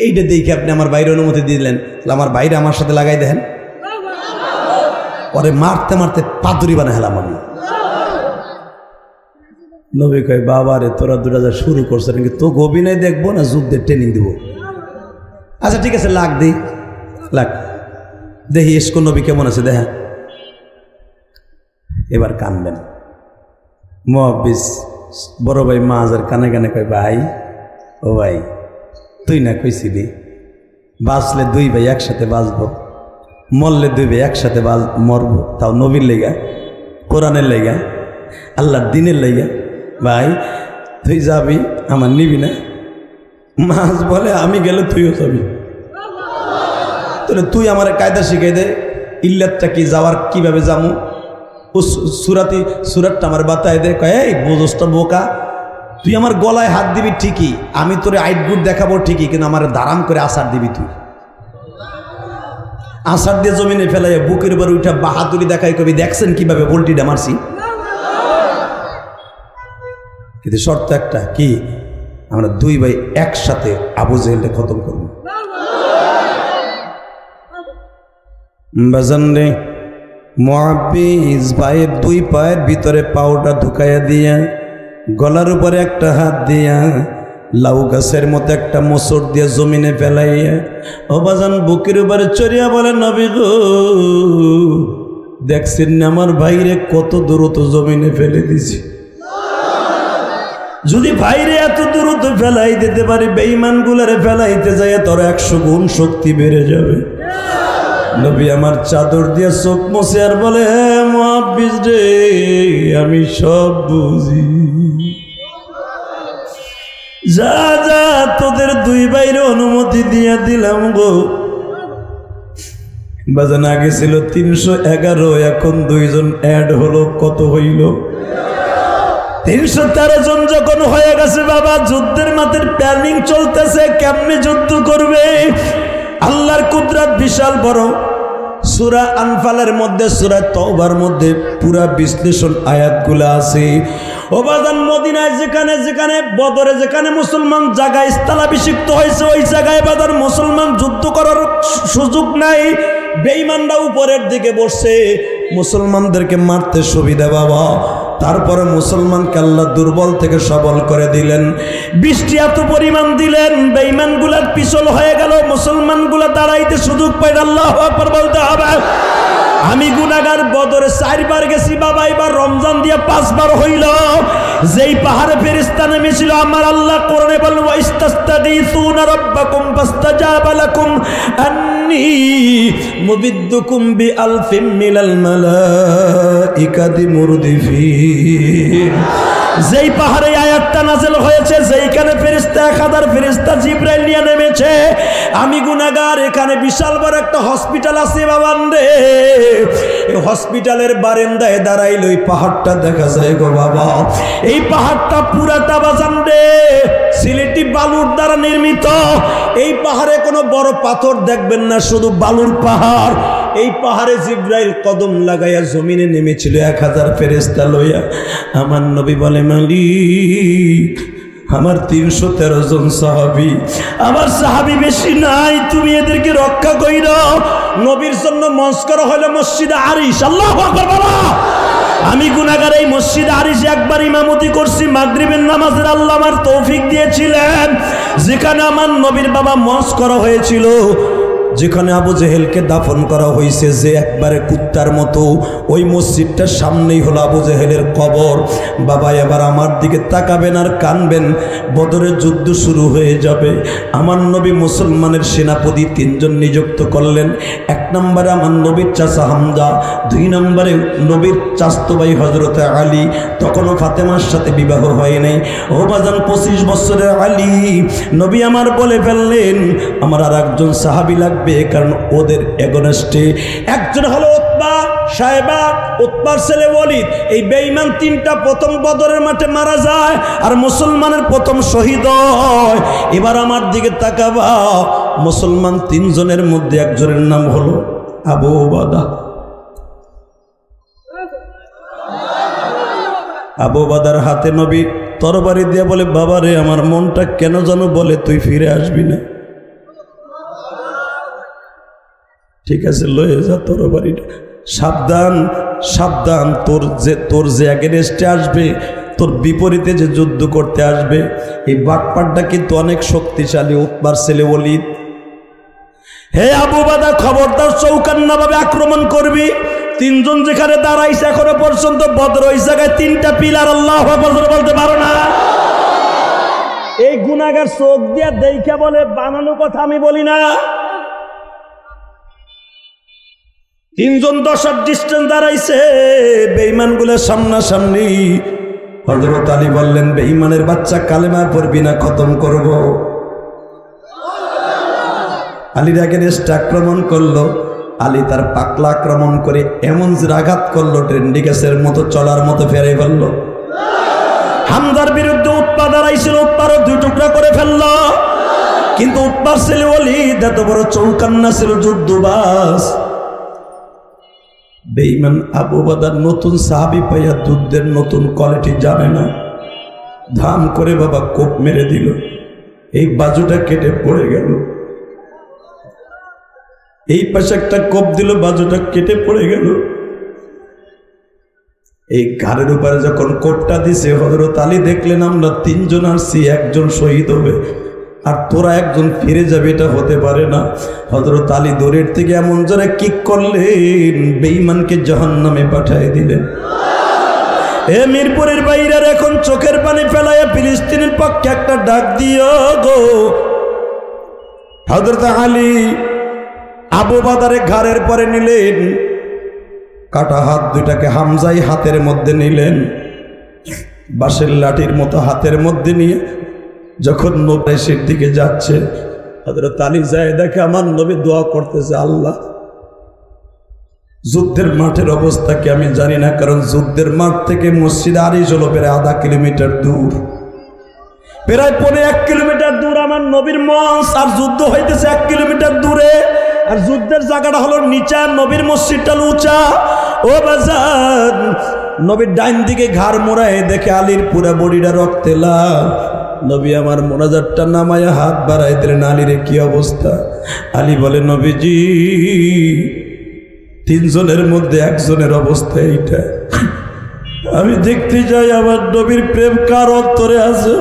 এইটা দেখে আপনি আমার বাইরে অনুমতি দিলেন, আমার বাইরে আমার সাথে লাগাই দেন। পরে মারতে মারতে পাতুরি বানা হেলাম আমি। নবী কয় বাবা রে তোরা 2টা যা শুরু করছে নাকি, তো অভিনয় দেখবো না যুদ্ধের ট্রেনিং দিব? আচ্ছা ঠিক আছে, লাগ দিই, লাগ দেখি ইসকো নবী কেমন আছে দেখা। এবার কানবেন। মুহাব্বিস বড় ভাই মাজার কানে কানে কয় ভাই, ও ভাই তুই না কইছিলি বাঁচলে 2 ভাই একসাথে বাঁচবো, মরলে 2 ভাই একসাথে মরবো, তাও নবীর লেগা, কোরআনের লেগা, আল্লাহর দিনের লেগা। ভাই তুই যাবি, আমার নিবি না? মাছ বলে আমি গেলে তুইও যাবি। তাহলে তুই আমার কায়দা শিখাই দে, ইল্লাতটা কি, যাওয়ার কিভাবে যাবো, ও সুরাতটা আমার বাতায় দে। কয় এই বোঝসটা বোকা, তুই আমার গলায় হাত দিবি ঠিকই, আমি তোরে আইটগুট দেখাবো ঠিকই, কিন্তু আমার দারাম করে আসার দিবি তুই। আসার দিয়ে জমিনে ফেলাই বুকের উপর উঠা বাহাদুরি দেখাই কবি দেখছেন কিভাবে পোল্ট্রিটা মারছি। কিন্তু শর্ত একটা কি, আমরা 2 ভাই একসাথে আবু জেহেলকে খতম করব। বাজান রে মুআব্বিজ পায়ের দুই পায়ের ভিতরে পাউটা ঢুকাইয়া দিয়া গলার উপরে একটা হাত দিয়া লাউ গাছের মতো একটা মোচড় দিয়ে জমিনে ফেলাইয়া অবাজান বুকের উপরে চড়িয়া বলে, নবী গো দেখছেন না আমার ভাইরে কত দ্রুত জমিনে ফেলে দিছি। যদি ভাইরে এত দ্রুত ফেলাই দিতে পারি, বেঈমান গুলারে ফেলাইতে যায় তোর 100 গুণ শক্তি বেড়ে যাবে। নবী আমার চাদর দিয়ে চোখ মুছে আর বলে, হে মুআব্বিজ রে, আমি সব বুঝি। যা যা তোদের দুই ভাইরে অনুমতি দিয়ে দিলাম গো। বাজান আগে ছিল 311, এখন 2 জন অ্যাড হলো, কত হইল? 313 জন যখন হয়ে গেছে বাবা, যুদ্ধের মাঠের প্ল্যানিং চলতেছে, কেমনে যুদ্ধ করবে। আল্লাহর কুদরত বিশাল বড়। সূরা আনফালের মধ্যে, সূরা তওবার মধ্যে পুরা বিশ্লেষণ আয়াতগুলো আছে। ও বাজান মদিনায় যেখানে যেখানে বদরে যেখানে মুসলমান জায়গায় স্থলাভিষিক্ত হয়েছে, ওই জায়গায় বাজার মুসলমান যুদ্ধ করার সুযোগ নাই। বেঈমানরা উপরের দিকে বসছে, মুসলমানদেরকে মারতে সুবিধা বাবা। তারপরে মুসলমানকে আল্লাহ দুর্বল থেকে সবল করে দিলেন, বৃষ্টি এত পরিমাণ দিলেন, বেঈমানগুলার পিছল হয়ে গেল, মুসলমানগুলা দাঁড়াইতে সুযোগ পাইল। আল্লাহু আকবার বলতে হবে। আমি গুনাহগার, বদরে 4 বার গেছি বাবা, এবার রমজান দিয়ে 5 বার হইল। যেই পাহাড়ে ফেরেশতা নেমেছিল, আমার আল্লাহ কোরআনে বলল, ইস্তাস্তাগীসুনা রাব্বাকুম ফাস্তাজাবা লাকুম আন্নী মুবিদ্দুকুম বিআলফিম মিনাল মালাইকাতি মুরদিফিন। যেই পাহাড়ে আয়াতটা নাযিল হয়েছে, যেইখানে ফেরেশতা 1000 ফেরেশতা জিবরাইল নিয়ে নেমেছে, আমি গুনাহগার, এখানে বিশাল বড় একটা হসপিটাল আছে বাবান রে। এই হসপিটালের বারান্দায় দাঁড়াইলে ওই পাহাড়টা দেখা যায় গো বাবা। এই পাহাড়টা পুরাটা বাজান রে সিলেটি বালুর দ্বারা নির্মিত। এই পাহাড়ে কোনো বড় পাথর দেখবেন না, শুধু বালুর পাহাড়। এই পাহাড়ে জিবরাইল কদম লাগাইয়া জমিনে নেমেছিল 1000 ফেরেশতা লইয়া। আমার নবী বলে, মালিক আমার 313 জন সাহাবী, আমার সাহাবী বেশি নাই, তুমি এদেরকে রক্ষা কইরো। নবীর জন্য মঞ্চ করা হলো মসজিদে আরিশ। আল্লাহু আকবার বাবা। আমি গুনাহগার, এই মসজিদে আরিশ একবার ইমামতি করছি মাগরিবের নামাজের, আল্লাহ আমার তৌফিক দিয়েছিলেন। যেখানে আমার নবীর বাবা মঞ্চ করা হয়েছিল, যেখানে আবু জেহেলকে দাফন করা হয়েছে, যে একবারে কুত্তার মতো, ওই মসজিদটার সামনেই হলো আবু জেহেলের কবর। বাবা এবার আমার দিকে তাকাবেন আর কানবেন, বদরের যুদ্ধ শুরু হয়ে যাবে। আমার নবী মুসলমানের সেনাপতি 3 জন নিযুক্ত করলেন। 1 নম্বরে আমার নবীর চাচা হামজা, 2 নম্বরে নবীর চাচতো ভাই হযরতে আলী, তখনও ফাতেমার সাথে বিবাহ হয় নাই। ও বাজান 25 বছরের আলী। নবী আমার বলে ফেললেন, আমার আর একজন সাহাবী লাগবে, কারণ ওদের এগনেস্টে একজন হলো উতবা সাহেবা, উতবার ছেলে ওয়ালিদ। এই বেঈমান 3টা প্রথম বদরের মাঠে মারা যায়, আর মুসলমানের প্রথম শহীদ হয়। এবার আমার দিকে তাকাবা, মুসলমান 3 জনের মধ্যে একজনের নাম হলো আবু উবাদা। আবু উবাদার হাতে নবী তরবারি দিয়ে বলে, বাবা রে, আমার মনটা কেন যেন বলে তুই ফিরে আসবি না। ঠিক আছে, লয়ে যা তরবারিটা, সাবধান সাবধান, তোর যে এগেনস্টে আসবে, তোর বিপরীতে যে যুদ্ধ করতে আসবে, এই বাটপাটটা কিন্তু অনেক শক্তিশালী, উতবার ছেলে ওয়ালিদ। হে আবু উবাদা, খবরদার চৌকান্না ভাবে আক্রমণ করবি। 3 জন যেখানে দাঁড়াইছে এখনো পর্যন্ত বদর, ওই জায়গায় 3টা পিলার। আল্লাহু আকবার বলতে পারো না? এই গুনাহগার চোখ দিয়া দেখা বলে, বানানো কথা আমি বলি না। 3 জন 10 হাত ডিস্টেন্স দাঁড়াইছে, বেঈমানগুলোর সামনাসামনি। হযরত আলী বললেন, বেঈমানের বাচ্চা, কালেমা পড়বি না, খতম করব। আলীর এগেনস্টে আক্রমণ করলো। আলী তার পাকলা আক্রমণ করে এমন আঘাত করলো, ট্রেন্ডিকেসের মতো চলার মতো ফেরে ফেলল। হামজার বিরুদ্ধে উতবা দাঁড়াইছিল, উতবারও 2 টুকরা করে ফেলল। কিন্তু উতবার ছেলে ওয়ালিদ এত বড় চৌকান্না ছিল, যুদ্ধবাজ। বেঈমান আবু উবাদার নতুন সাহাবী পাইয়া যুদ্ধের নতুন কোয়ালিটি জানে না, ধাম করে বাবা কোপ মেরে দিল। এই বাজুটা কেটে পড়ে গেল। এই পাশে একটা কোপ দিল, বাজুটা কেটে পড়ে গেল। এই ঘাড়ের উপরে যখন কোটটা দিছে হযরত আলী দেখলেন আমরা তিনজন আসছি, একজন শহীদ হবে আর তোরা একজন ফিরে যাবে, এটা হতে পারে না। হযরত আলী দূরের থেকে এমন জোরে কিক করলেন, বেঈমানকে জাহান্নামে পাঠিয়ে দিলেন। এ মিরপুরের বাইরের এখন চোখের পানি ফেলাইয়া ফিলিস্তিনের পক্ষে একটা ডাক দিও গো। হযরত আলী আবু বাদারে ঘাড়ের পরে নিলেন, কাটা হাত দুইটাকে হামজাই হাতের মধ্যে নিলেন, বাঁশের লাঠির মতো হাতের মধ্যে নিয়ে যখন নবীর দিকে যাচ্ছে, হযরত আলী যায় দেখে আমার নবী দোয়া করতেছে, আল্লাহ যুদ্ধের মাঠের অবস্থা কি আমি জানি না, কারণ যুদ্ধের মাঠ থেকে মসজিদ আরিশ হলো প্রায় আধা কিলোমিটার দূর, প্রায় 1.5 কিলোমিটার দূর আমার নবীর মঞ্চ, আর যুদ্ধ হইতেছে 1 কিলোমিটার দূরে, আর যুদ্ধের জায়গাটা হলো নিচা, নবীর মসজিদটা উঁচা। ও বাজার, নবীর ডাইন দিকে ঘাড় মোড়ায় দেখে আলীর পুরা বডিটা রক্তে লাল। নবী আমার মোনাজাতটা নামায়া হাত বাড়াই দিলেন, আলীর কি অবস্থা? আলী বলে, নবীজি 3 জনের মধ্যে 1 জনের অবস্থা এইটা। আমি দেখতে যাই আমার নবীর প্রেম কার অন্তরে আছে।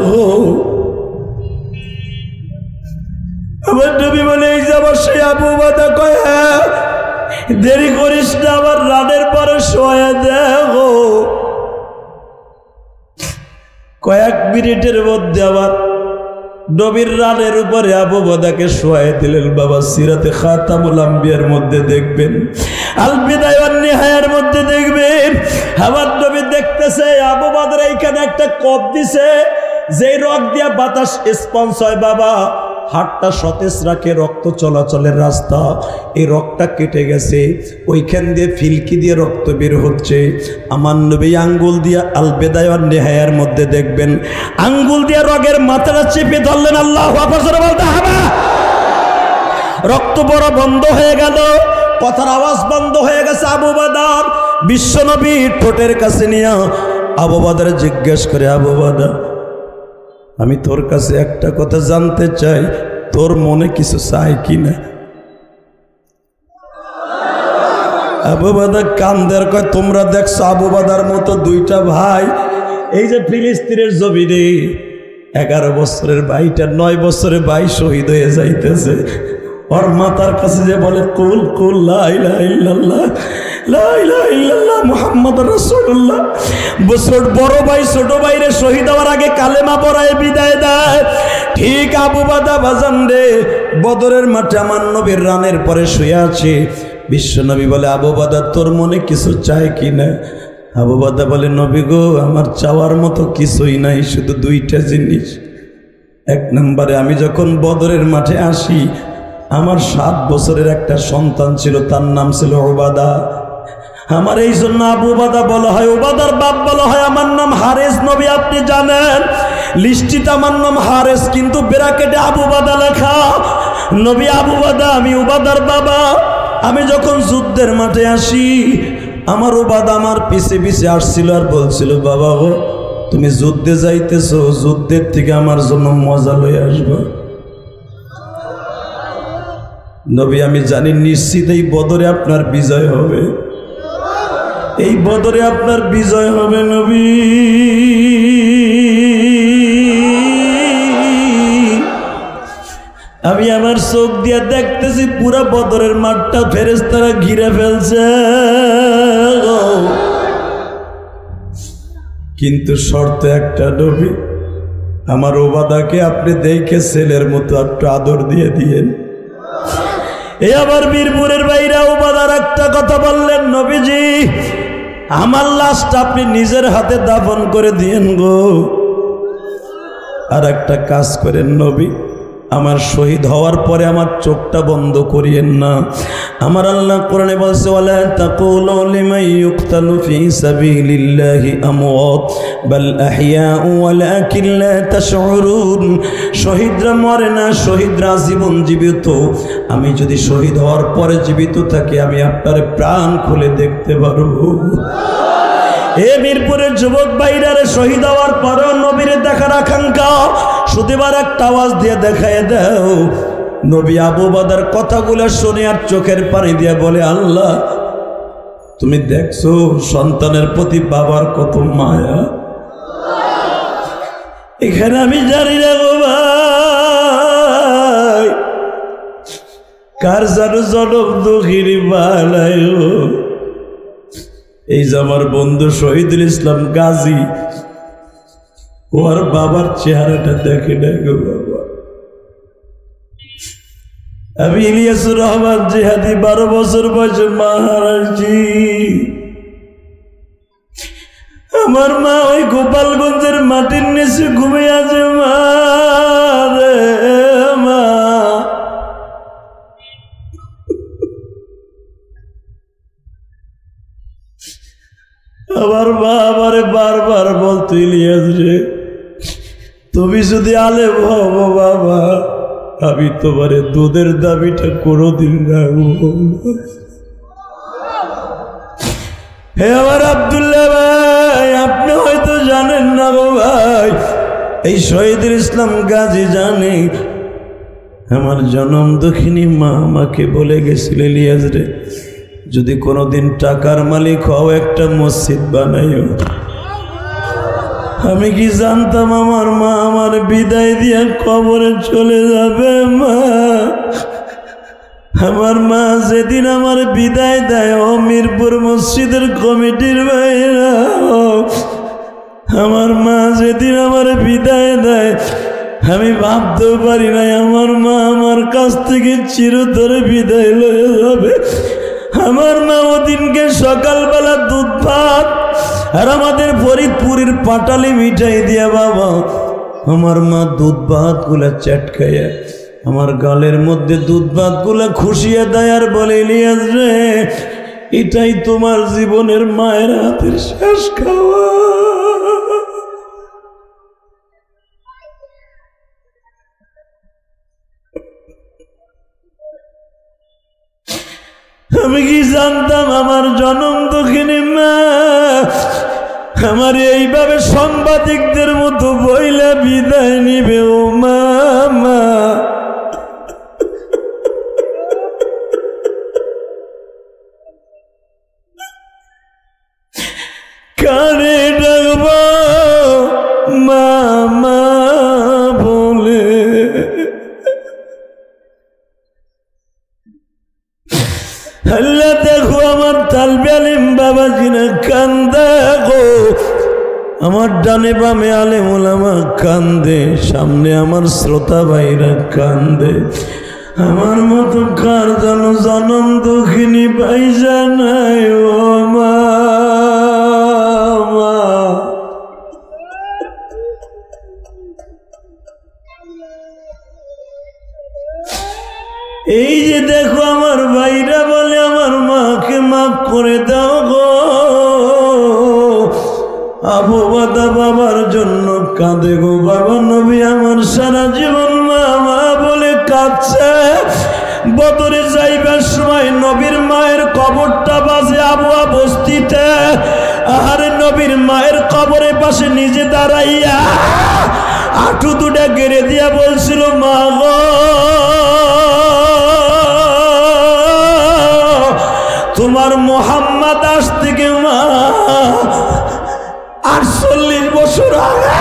আমার নবী বলে, এই যে আমার সেই আবু বাদা, কয় হ্যাঁ, দেরি করিস না, আমার রানের পরে শোয়া দেখো। কয়েক মিনিটের মধ্যে আবার নবীর রানের উপরে আবু বাদাকে শোয়াই দিলেন। বাবা সিরাতে খাতামুল আম্বিয়ার মধ্যে দেখবেন, আল বিদায়া ওয়ান নিহায়ার মধ্যে দেখবেন, আমার নবী দেখতেছে আবু বাদার এইখানে একটা কপ দিছে, যেই রক দিয়া বাতাস স্পঞ্জ হয় বাবা, হাতটা সতেজ রাখে, রক্ত চলাচলের রাস্তা, এই রক্তটা কেটে গেছে, ওইখান দিয়ে ফিলকি দিয়ে রক্ত বের হচ্ছে। আমার নবী আঙ্গুল দিয়া আল বিদায়া ওয়ান নিহায়ার মধ্যে দেখবেন, আঙ্গুল দিয়া রগের মাথাটা চেপে ধরলেন, আল্লাহু আকবার বলতে হবে, রক্ত বড় বন্ধ হয়ে গেল, কথার আওয়াজ বন্ধ হয়ে গেছে। আবু বাদার বিশ্বনবী ঠোঁটের কাছে নিয়ে আবু বাদার জিজ্ঞেস করে, আবু বাদা আমি তোর কাছে একটা কথা জানতে চাই, তোর মনে কিছু চাই কিনা? আবু বাদা কান্দের, কয় তোমরা দেখছো আবু বাদার মতো 2টা ভাই এই যে ফিলিস্তিনের জমিনে 11 বছরের ভাইটা 9 বছরের ভাই শহীদ হয়ে যাইতেছে, ওর মাতার কাছে যে বলে কুল কুল লা ইলাহা ইল্লাল্লাহ লা ইলাহা ইল্লাল্লাহ মুহাম্মাদুর রাসূলুল্লাহ, বড় ভাই ছোট ভাইরে শহীদ হওয়ার আগে কালেমা পড়ায় বিদায় দেয়। ঠিক আবু বাদা বাজান রে, বদরের মাঠে আমার নবীর রানের পরে শুয়ে আছে। বিশ্বনবী বলে, আবু বাদা তোর মনে কিছু চায় কিনা? আবু বাদা বলে, নবী গো আমার চাওয়ার মতো কিছুই নাই, শুধু 2টা জিনিস। 1 নম্বরে আমি যখন বদরের মাঠে আসি, আমার 7 বছরের একটা সন্তান ছিল, তার নাম ছিল ওবাদা। আমার এই জন্য আবু বাদা বলা হয়, ওবাদার বাপ বলা হয়। আমার নাম হারেস, নবী আপনি জানেন লিস্টিতে আমার নাম হারেস, কিন্তু ব্র্যাকেটে আবু বাদা লেখা। নবী আবু বাদা, আমি ওবাদার বাবা। আমি যখন যুদ্ধের মাঠে আসি, আমার ওবাদা আমার পিছে পিছে আসছিল আর বলছিল, বাবা গো তুমি যুদ্ধে যাইতেছো, যুদ্ধের থেকে আমার জন্য মজা লয়ে আসবো। নবী আমি জানি নিশ্চিত এই বদরে আপনার বিজয় হবে, এই বদরে আপনার বিজয় হবে নবী। আমি আমার চোখ দিয়ে দেখতেছি পুরা বদরের মাঠটা ফেরেশতারা ঘিরে ফেলছে, কিন্তু শর্ত একটা নবী, আমার ওবাদাকে আপনি দেখে ছেলের মতো একটু আদর দিয়ে দিয়েন। এ আবার বীরপুরের বাইরা ওবাদার একটা কথা বললেন, নবীজি আমার লাশটা আপনি নিজের হাতে দাফন করে দিয়েন গো। আর একটা কাজ করেন নবী, আমার শহীদ হওয়ার পরে আমার চোখটা বন্ধ করিয়েন না। আমার আল্লাহ কোরআনে বলছে, ওয়ালা তাকুলু লিমান ইউকতালু ফি সাবিলিল্লাহি আমওয়াত বাল আহইয়াউ ওয়ালাকিন লা তাশউরুন। শহীদরা মরে না, শহীদরা জীবন জীবিত। আমি যদি শহীদ হওয়ার পরে জীবিত থাকি, আমি আপনার প্রাণ খুলে দেখতে পারবো। এ মিরপুরের যুবক ভাইরারে, শহীদ হওয়ার পরেও নবীর দেখার আকাঙ্ক্ষা, শুধুবার একটা আওয়াজ দিয়ে দেখায় দাও। নবী আবু বাদার কথাগুলো শুনে আর চোখের পানি দিয়ে বলে, আল্লাহ তুমি দেখছো সন্তানের প্রতি বাবার কত মায়া। এখানে আমি জানি না গো ভাই, কার জানো জনম দুঃখিনী বানায়। এই যে আমার বন্ধু শহীদুল ইসলাম গাজী, ওর বাবার চেহারাটা দেখে না গো বাবা। আমি ইলিয়াসুর রহমান জিহাদি 12 বছর বয়সে মা হারাইছি। আমার মা ওই গোপালগঞ্জের মাটির নিচে ঘুমিয়ে আছে। মা রে মা, আমার মা আমারে বারবার বলতো, ইলিয়াস রে তুমি যদি আলেম হবো বাবা, আমি তোমারে দুধের দাবিটা কোনোদিন রাখবো না। হে আমার আব্দুল্লাহ ভাই, আপনি হয়তো জানেন না গো ভাই, এই শহীদুল ইসলাম গাজী জানে আমার জনম দক্ষিণী মা আমাকে বলে গেছিল, ইলিয়াস রে যদি কোনোদিন টাকার মালিক হও একটা মসজিদ বানাইও। আমি কি জানতাম আমার মা আমার বিদায় দিয়ে কবরে চলে যাবে। মা, আমার মা যেদিন আমার বিদায় দেয়, ও মিরপুর মসজিদের কমিটির ভাইরা, আমার মা যেদিন আমার বিদায় দেয়, আমি ভাবতেও পারি নাই আমার মা আমার কাছ থেকে চিরতরে বিদায় লয়ে যাবে। আমার মা ওদিনকে সকালবেলা দুধ ভাত আর আমাদের ফরিদপুরের পাটালি মিঠাই দিয়া বাবা, আমার মা দুধ ভাত গুলা চ্যাটকাইয়া আমার গালের মধ্যে দুধ ভাত গুলা খুশিয়ে দেয় আর বলে, ইলিয়াস রে এটাই তোমার জীবনের মায়ের হাতের শেষ খাওয়া। আমি কি জানতাম আমার জনম দক্ষিণী মা আমার এইভাবে সাংবাদিকদের মতো বইলা বিদায় নিবে। ও মা, মা কানে ডাকবো মা মা বলে। আল্লাহ দেখো আমার তালবে আলিম বাবা জিনা কান্দে গো, আমার ডানে বামে আলেম ওলামা কান্দে, সামনে আমার শ্রোতা ভাইরা কান্দে। আমার মতো কার যেন জনম দুঃখিনী পাইসা নাই। ও মা, মা এই যে দেখো আমার ভাইরা বলে আমার মাকে মাফ করে দাও গো। আবু বাদা বাবার জন্য কাঁদে গো বাবা, নবী আমার সারা জীবন মা মা বলে কাঁদছে। বদরে যাইবার সময় নবীর মায়ের কবরটা বাজে আবুয়া বস্তিতে। আহারে নবীর মায়ের কবরের পাশে নিজে দাঁড়াইয়া আঁটু দুটা গেড়ে দিয়া বলছিল, মা গো তোমার মোহাম্মদ আজ থেকে মা 48 বছর আগে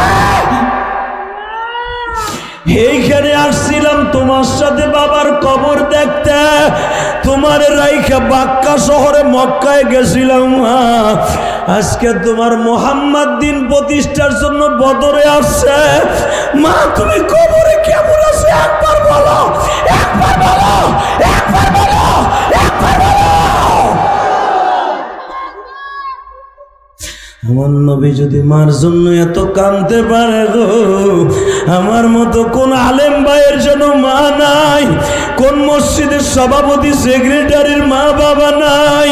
এইখানে আসছিলাম তোমার সাথে বাবার কবর দেখতে, তোমার রাইখা বাক্কা শহরে মক্কায় গেছিলাম। আজকে তোমার মোহাম্মদ দিন প্রতিষ্ঠার জন্য বদরে আসছে। মা তুমি কবরে কেমন আছে একবার বলো, একবার বলো, একবার বলো, একবার বলো। আমার নবী যদি মার জন্য এত কাঁদতে পারে গো, আমার মতো কোন আলেম ভাইয়ের জন্য মা নাই, কোন মসজিদের সভাপতি সেক্রেটারির মা বাবা নাই।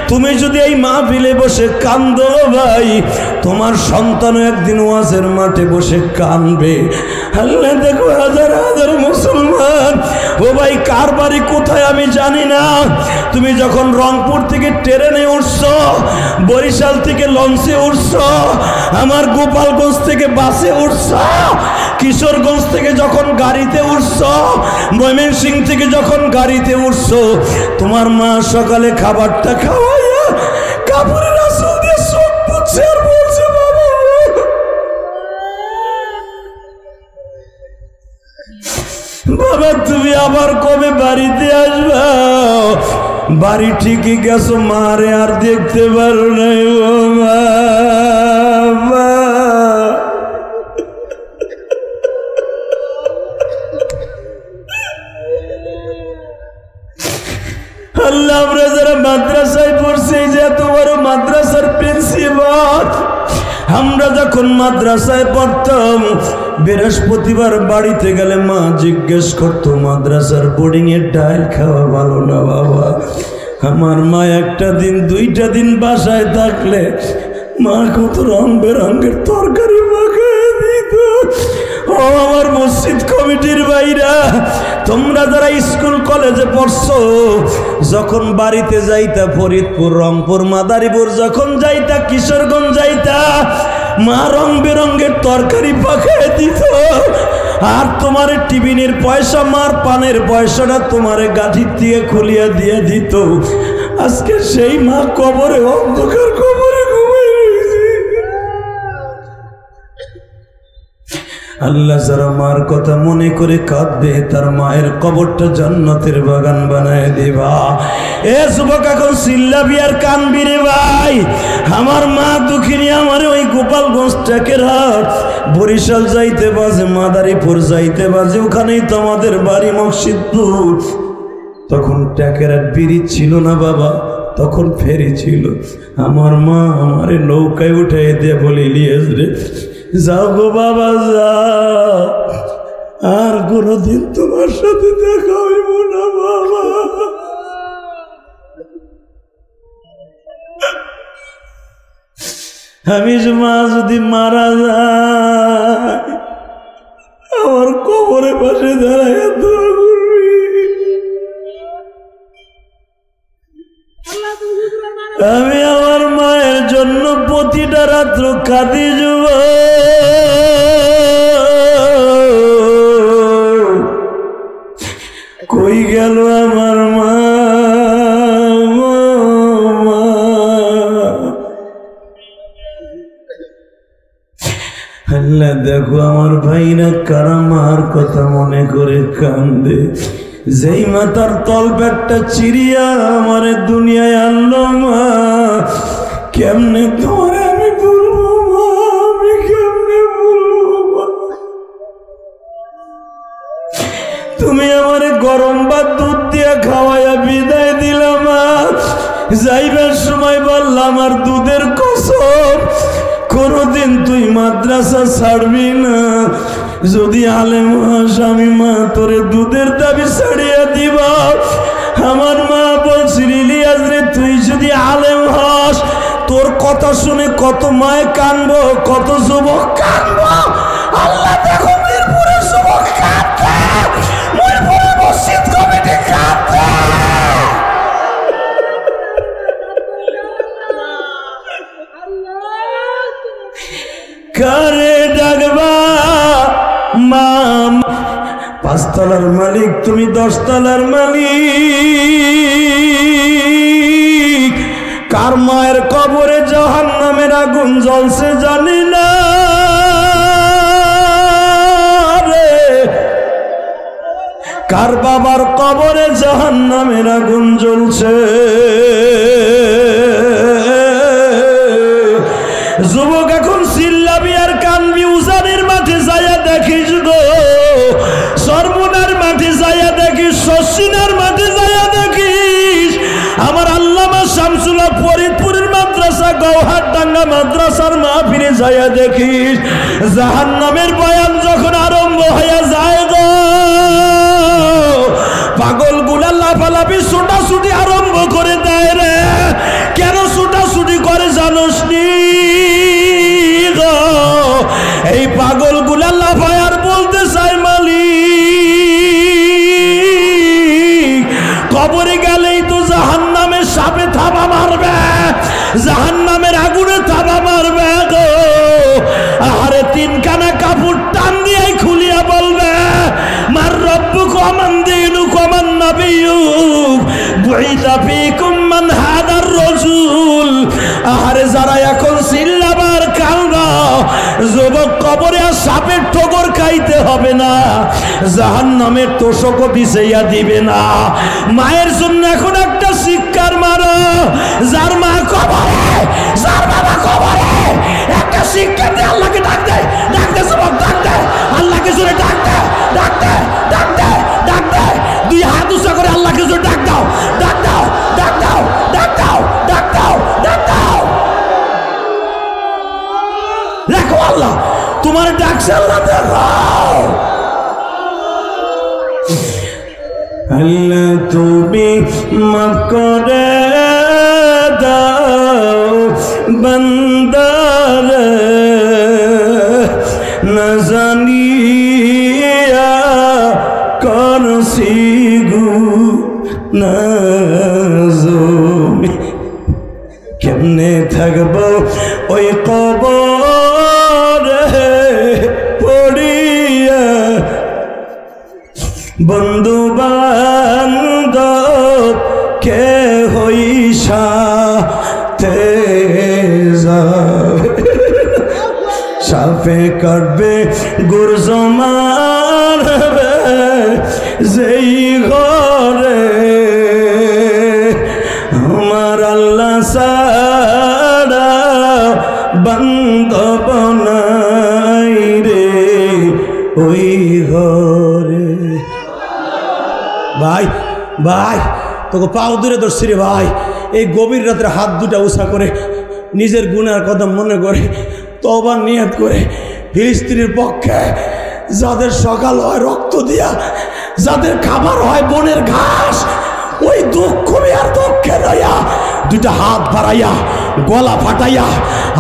তুমি যদি এই মাহফিলে বসে কান্দো ভাই, তোমার সন্তানও একদিন ওয়াজের মাঠে বসে কাঁদবে। আল্লাহ দেখো হাজার হাজার মুসলমান, ও ভাই কার বাড়ি কোথায় আমি জানি না, তুমি যখন রংপুর থেকে ট্রেনে উঠছো, বরিশাল থেকে লঞ্চে উঠছো, আমার গোপালগঞ্জ থেকে বাসে উঠছো, কিশোরগঞ্জ থেকে যখন গাড়িতে উঠছো, ময়মনসিংহ থেকে যখন গাড়িতে উঠছো, তোমার মা সকালে খাবারটা খাওয়াইয়া বাবা তুমি আবার কবে বাড়িতে আসবা? বাড়ি ঠিকই গেছো, মারে আর দেখতে পারো নাই বাবা। আল্লাহ, আমরা যারা মাদ্রাসায় পড়ছি, যে তোমার মাদ্রাসার প্রিন্সিপাল, আমরা যখন মাদ্রাসায় পড়তাম বৃহস্পতিবার বাড়িতে গেলে মা জিজ্ঞেস করতো মাদ্রাসার বোর্ডিং এর ডাল খাওয়া ভালো না বাবা। আমার মা একটা দিন দুইটা দিন বাসায় থাকলে মা কত রং বেরঙের তরকারি মাখায় দিত। ও আমার মসজিদ কমিটির ভাইরা, তোমরা যারা স্কুল কলেজে পড়ছো, যখন বাড়িতে যাইতা ফরিদপুর, রংপুর, মাদারীপুর, যখন যাইতা কিশোরগঞ্জ যাইতা, মা রং বেরঙের তরকারি পাকায় দিত। আর তোমার টিফিনের পয়সা, মার পানের পয়সাটা তোমার গাঠির দিয়ে খুলিয়া দিয়ে দিত। আজকে সেই মা কবরে, অন্ধকার কবরে ঘুমাই রয়েছে। আল্লাহ যারা মার কথা মনে করে কাঁদবে, তার মায়ের কবরটা জান্নাতের বাগান বানায় দিবা। এ যুবক, এখন চিল্লাবি আর কানবি রে ভাই। আমার মা দুঃখিনী, আমার ওই গোপালগঞ্জ ট্যাকের হাট, বরিশাল যাইতে বাজে, মাদারীপুর যাইতে বাজে, ওখানেই তো আমাদের বাড়ি মসজিদপুর। তখন ট্যাকের আর ব্রিজ ছিল না বাবা, তখন ফেরি ছিল। আমার মা আমারে নৌকায় উঠাই দিয়ে বলে, ইলিয়াস রে যাও গো বাবা যা, আর কোনদিন তোমার সাথে দেখা হইব না বাবা। আমি মা যদি মারা যায়, আমার কবরের পাশে দাঁড়ায় দোয়া করবি। আমি আমার মায়ের জন্য প্রতিটা রাত্র কাঁদি যাব। কই গেল আমার মা? আল্লাহ দেখো আমার ভাইরা কারা মার কথা মনে করে কান্দে। যেই মাতার তল পেটটা চিরিয়া আমার দুনিয়ায় আনলো মা, কেমনে তোমারে আমি বলবো মা, আমি কেমনে বলবো মা? তুমি আমারে গরম ভাত দুধ দিয়া খাওয়াইয়া বিদায় দিলাম মা। যাইবার সময় বললাম আর দুধের কসম, কোনদিন তুই মাদ্রাসা ছাড়বি না। যদি আলেম হস, আমি মা তোরে দুধের দাবি ছাড়িয়া দিব। আমার মা বলছিল, ইলিয়াস রে তুই যদি আলেম হস, তোর কথা শুনে কত মায় কানবো, কত যুবক কানবো। আল্লাহ দেখো মিরপুরের যুবক কাঁদছে, মিরপুরের মসজিদ কমিটি কাঁদছে। কারে ডাকবা মা? 5 তলার মালিক তুমি, 10 তলার মালিক। কার মায়ের কবরে জাহান্নামের আগুন জ্বলছে জানি না রে। কার বাবার কবরে জাহান্নামের আগুন জ্বলছে। যুবক এখন চিল্লাবি আর কানবি, উজানের মাঠে যাইয়া দেখিস গো, সরমুনার মাঠে যাইয়া দেখিস, শশিনার মাঠে যাইয়া দেখিস। আমার আল্লামা শামসুল হক ফরিদপুরের মাদ্রাসা, গৌহারডাঙ্গা মাদ্রাসার মাহফিলে যাইয়া দেখিস। জাহান্নামের বয়ান যখন আরম্ভ হইয়া যায় গো, পাগলগুলা লাফালাফি ছোটাছুটি আরম্ভ করে দেয় রে। কেন ছোটাছুটি করে জানোস নি? এই পাগলগুলা লাফায় আর বলতে চায়, মালিক কবরে গেলেই তো জাহান্নামের সাপে থাবা মারবে, জাহান্নামের আগুনে থাবা মারবে গো। আরে 3 খানা কাপড় টান দিয়ে খুলিয়া বলবে, মার রব্বুক ওয়া মান দীনুক ওয়া মান নাবিয়ুক বুইসা ফীকুম মান হাদার রাসূল। আরে যারা এখন চিল্লাবার কালবা, যুবক কবরে আর সাপের ঠোকর খাইতে হবে না, জাহান্নামের তোষকও বিছাইয়া দিবে না। মায়ের জন্য এখন একটা শিক্ষার মারো, যার মা কবরে, যার বাবা কবরে, একটা শিক্ষা দিয়ে আল্লাহকে ডাক দে, ডাক দে যুবক, ডাক দে আল্লাহকে জোরে, ডাক দে, ডাক দে, ডাক দে, ডাক দে, দুই হাত উঁচা করে আল্লাহকে জোরে ডাক দাও, ডাক দাও, ডাক দাও, ডাক দাও, ডাক দাও, ডাক দাও। দেখো আল্লাহ তোমার ডাকছে, আল্লাহ দেখো। আল্লাহ তুমি মাফ করে দাও বান্দারে, না জানিয়া করছি গুনাহ, কেমনে থাকবো ওই কবরে পড়িয়া, বন্ধু বান্ধব কে হইসা তে যাবে, সাপে কাটবে গুরজ মারবে যেই ঘরে, আমার আল্লাহ সারা বান্ধব নাই রে ওই ঘরে। ভাই ভাই তোকে পাও দূরে ধরছি রে ভাই, এই গভীর রাতের হাত দুটা উঁচা করে নিজের গুনার কথা মনে করে তওবার নিয়ত করে ফিলিস্তিনের পক্ষে, যাদের সকাল হয় রক্ত দিয়া, যাদের খাবার হয় বনের ঘাস, ওই দুঃখ আর দুঃখে লইয়া দুইটা হাত বাড়াইয়া গলা ফাটাইয়া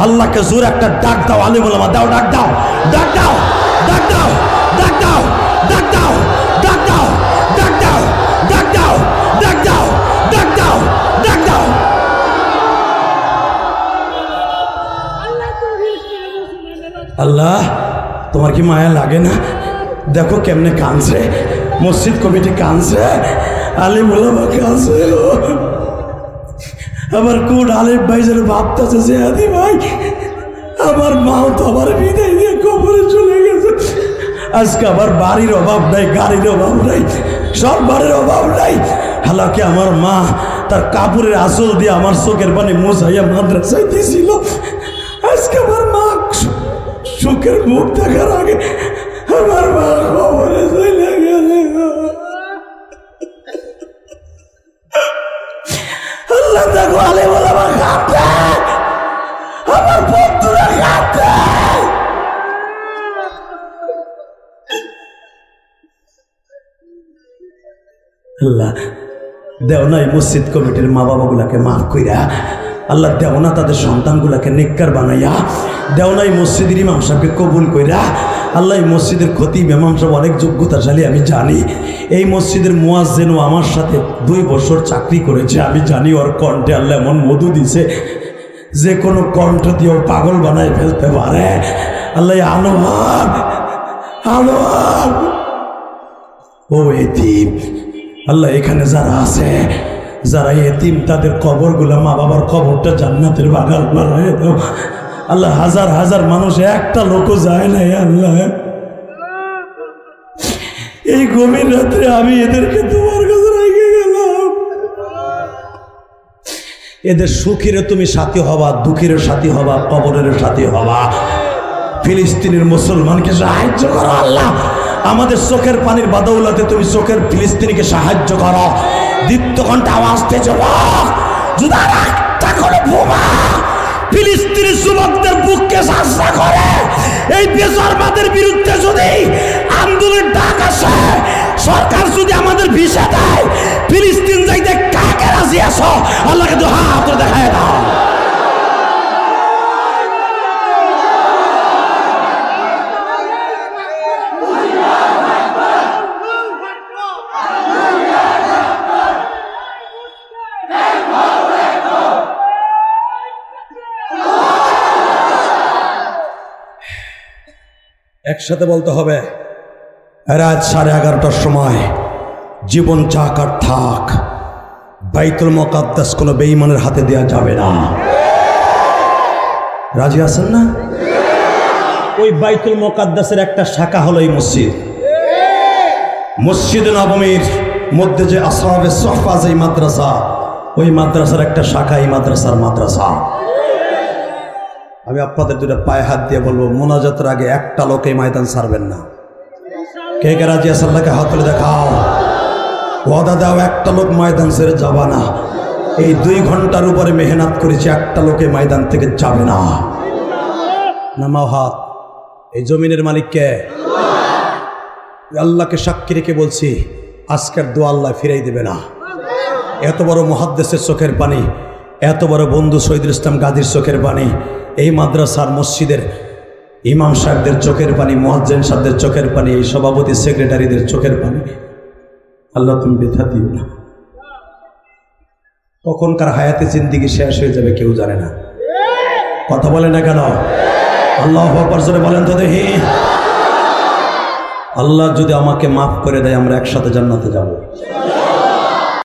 আল্লাহকে জোর একটা ডাক দাও। আলিম ওলামা দাও, ডাক দাও, ডাক দাও, ডাক দাও, ডাক দাও, ডাক দাও, ডাক দাও, ডাক দাও, ডাক দাও, ডাক দাও, ডাক দাও, ডাক দাও। আল্লাহ তোমার কি মায়া লাগে না? দেখো কেমনে কাঁদছে, মসজিদ কমিটি কাঁদছে, আলিম ওলামা কাঁদছে, আবার কোন আলিম ভাই যেন ভাবতেছে যে আদি ভাই আমার মাও তো আমার বিদায় দিয়ে কবরে চলে গেছে, আজকে আমার বাড়ির অভাব নাই, গাড়ির অভাব নাই, সব বাড়ির অভাব নাই, হালাকি আমার মা তার কাপড়ের আঁচল দিয়ে আমার চোখের পানি মোছাইয়া মাদ্রাসায় দিয়েছিল, আজকে আমার মা সুখের মুখ দেখার আগে আমার মা কবরে চলে গেলে। আল্লাহ দেখো আলিম ওলামা কাঁদছে, আমার বন্ধুরা কাঁদছে। আল্লাহ দেও না এই মসজিদ কমিটির মা বাবাগুলাকে মাফ কইরা, আল্লাহ দেও না তাদের সন্তানগুলাকে নেককার বানাইয়া, দেও না এই মসজিদের ইমাম সাহেবকে কবুল কইরা। আল্লাহ এই মসজিদের খতিব ইমাম সাহেব অনেক যোগ্যতাশালী আমি জানি, এই মসজিদের মুয়াজ্জিনও আমার সাথে 2 বছর চাকরি করেছে, আমি জানি ওর কণ্ঠে আল্লাহ এমন মধু দিছে যে কোনো কণ্ঠ দিয়েও পাগল বানায় ফেলতে পারে। আল্লাহ আনোয়ার, আনোয়ার ও এতিম, আল্লাহ এখানে যারা আছে, যারা এতিম, তাদের কবরগুলা, মা বাবার কবরটা জান্নাতের বাগান বানায় দাও। আল্লাহ হাজার হাজার মানুষ, একটা লোকও যায় না। আল্লাহ এই গভীর রাত্রে আমি এদেরকে তোমার কাছে রেখে গেলাম, এদের সুখের তুমি সাথী হবা, দুঃখের সাথী হবা, কবরের সাথী হবা। ফিলিস্তিনের মুসলমানকে সাহায্য করো আল্লাহ, আমাদের চোখের পানির বাদৌলাতে তুমি চোখের ফিলিস্তিনিকে সাহায্য করো। দীপ্ত কণ্ঠে আওয়াজ দিয়ে ফিলিস্তিনি যুবকদের বুককে সাজা করে এই বেজন্মাদের বিরুদ্ধে যদি আন্দোলনের ডাক আসে, সরকার যদি আমাদের ভিসা দেয়, ফিলিস্তিন যাইতে কাকে রাজি আছো? আল্লাহকে তো হাত দেখায় দাও। একসাথে বলতে হবে, রাত 11:30টার সময় জীবন যাক আর থাক, বাইতুল মুকাদ্দাস কোনো বেঈমানের হাতে দেওয়া যাবে না। রাজি আছেন না? ওই বাইতুল মুকাদ্দাসের একটা শাখা হলো এই মসজিদ। মসজিদ নববীর মধ্যে যে আসহাবে সুফফা যে মাদ্রাসা, ওই মাদ্রাসার একটা শাখা এই মাদ্রাসার মাদ্রাসা। আমি আপনাদের দুটো পায়ে হাত দিয়ে বলবো, মোনাজাতের আগে একটা লোক এই ময়দান ছাড়বেন না। কে কে রাজি আছেন? আল্লাহকে হাত তুলে দেখাও, ওয়াদা দাও একটা লোক ময়দান ছেড়ে যাবা না। এই 2 ঘন্টার উপরে মেহনত করেছি, একটা লোকে ময়দান থেকে যাবে না। নামাও হাত। এই জমিনের মালিক কে? আল্লাহকে সাক্ষী রেখে বলছি, আজকের দোয়া আল্লাহ ফিরাই দেবে না। এত বড় মুহাদ্দিসের চোখের পানি, এত বড় বন্ধু শহীদুল ইসলাম গাজীর চোখের পানি, এই মাদ্রাসার মসজিদের ইমাম সাহেবদের চোখের পানি, মুয়াজ্জিন সাহেবদের চোখের পানি, এই সভাপতি সেক্রেটারিদের চোখের পানি, আল্লাহ তুমি ব্যথা দিও না। কখনকার হায়াতে জিন্দেগি শেষ হয়ে যাবে কেউ জানে না। কথা বলে না কেন? আল্লাহু আকবার জোরে বলেন তো দেখি। আল্লাহ যদি আমাকে মাফ করে দেয় আমরা একসাথে জান্নাতে যাব।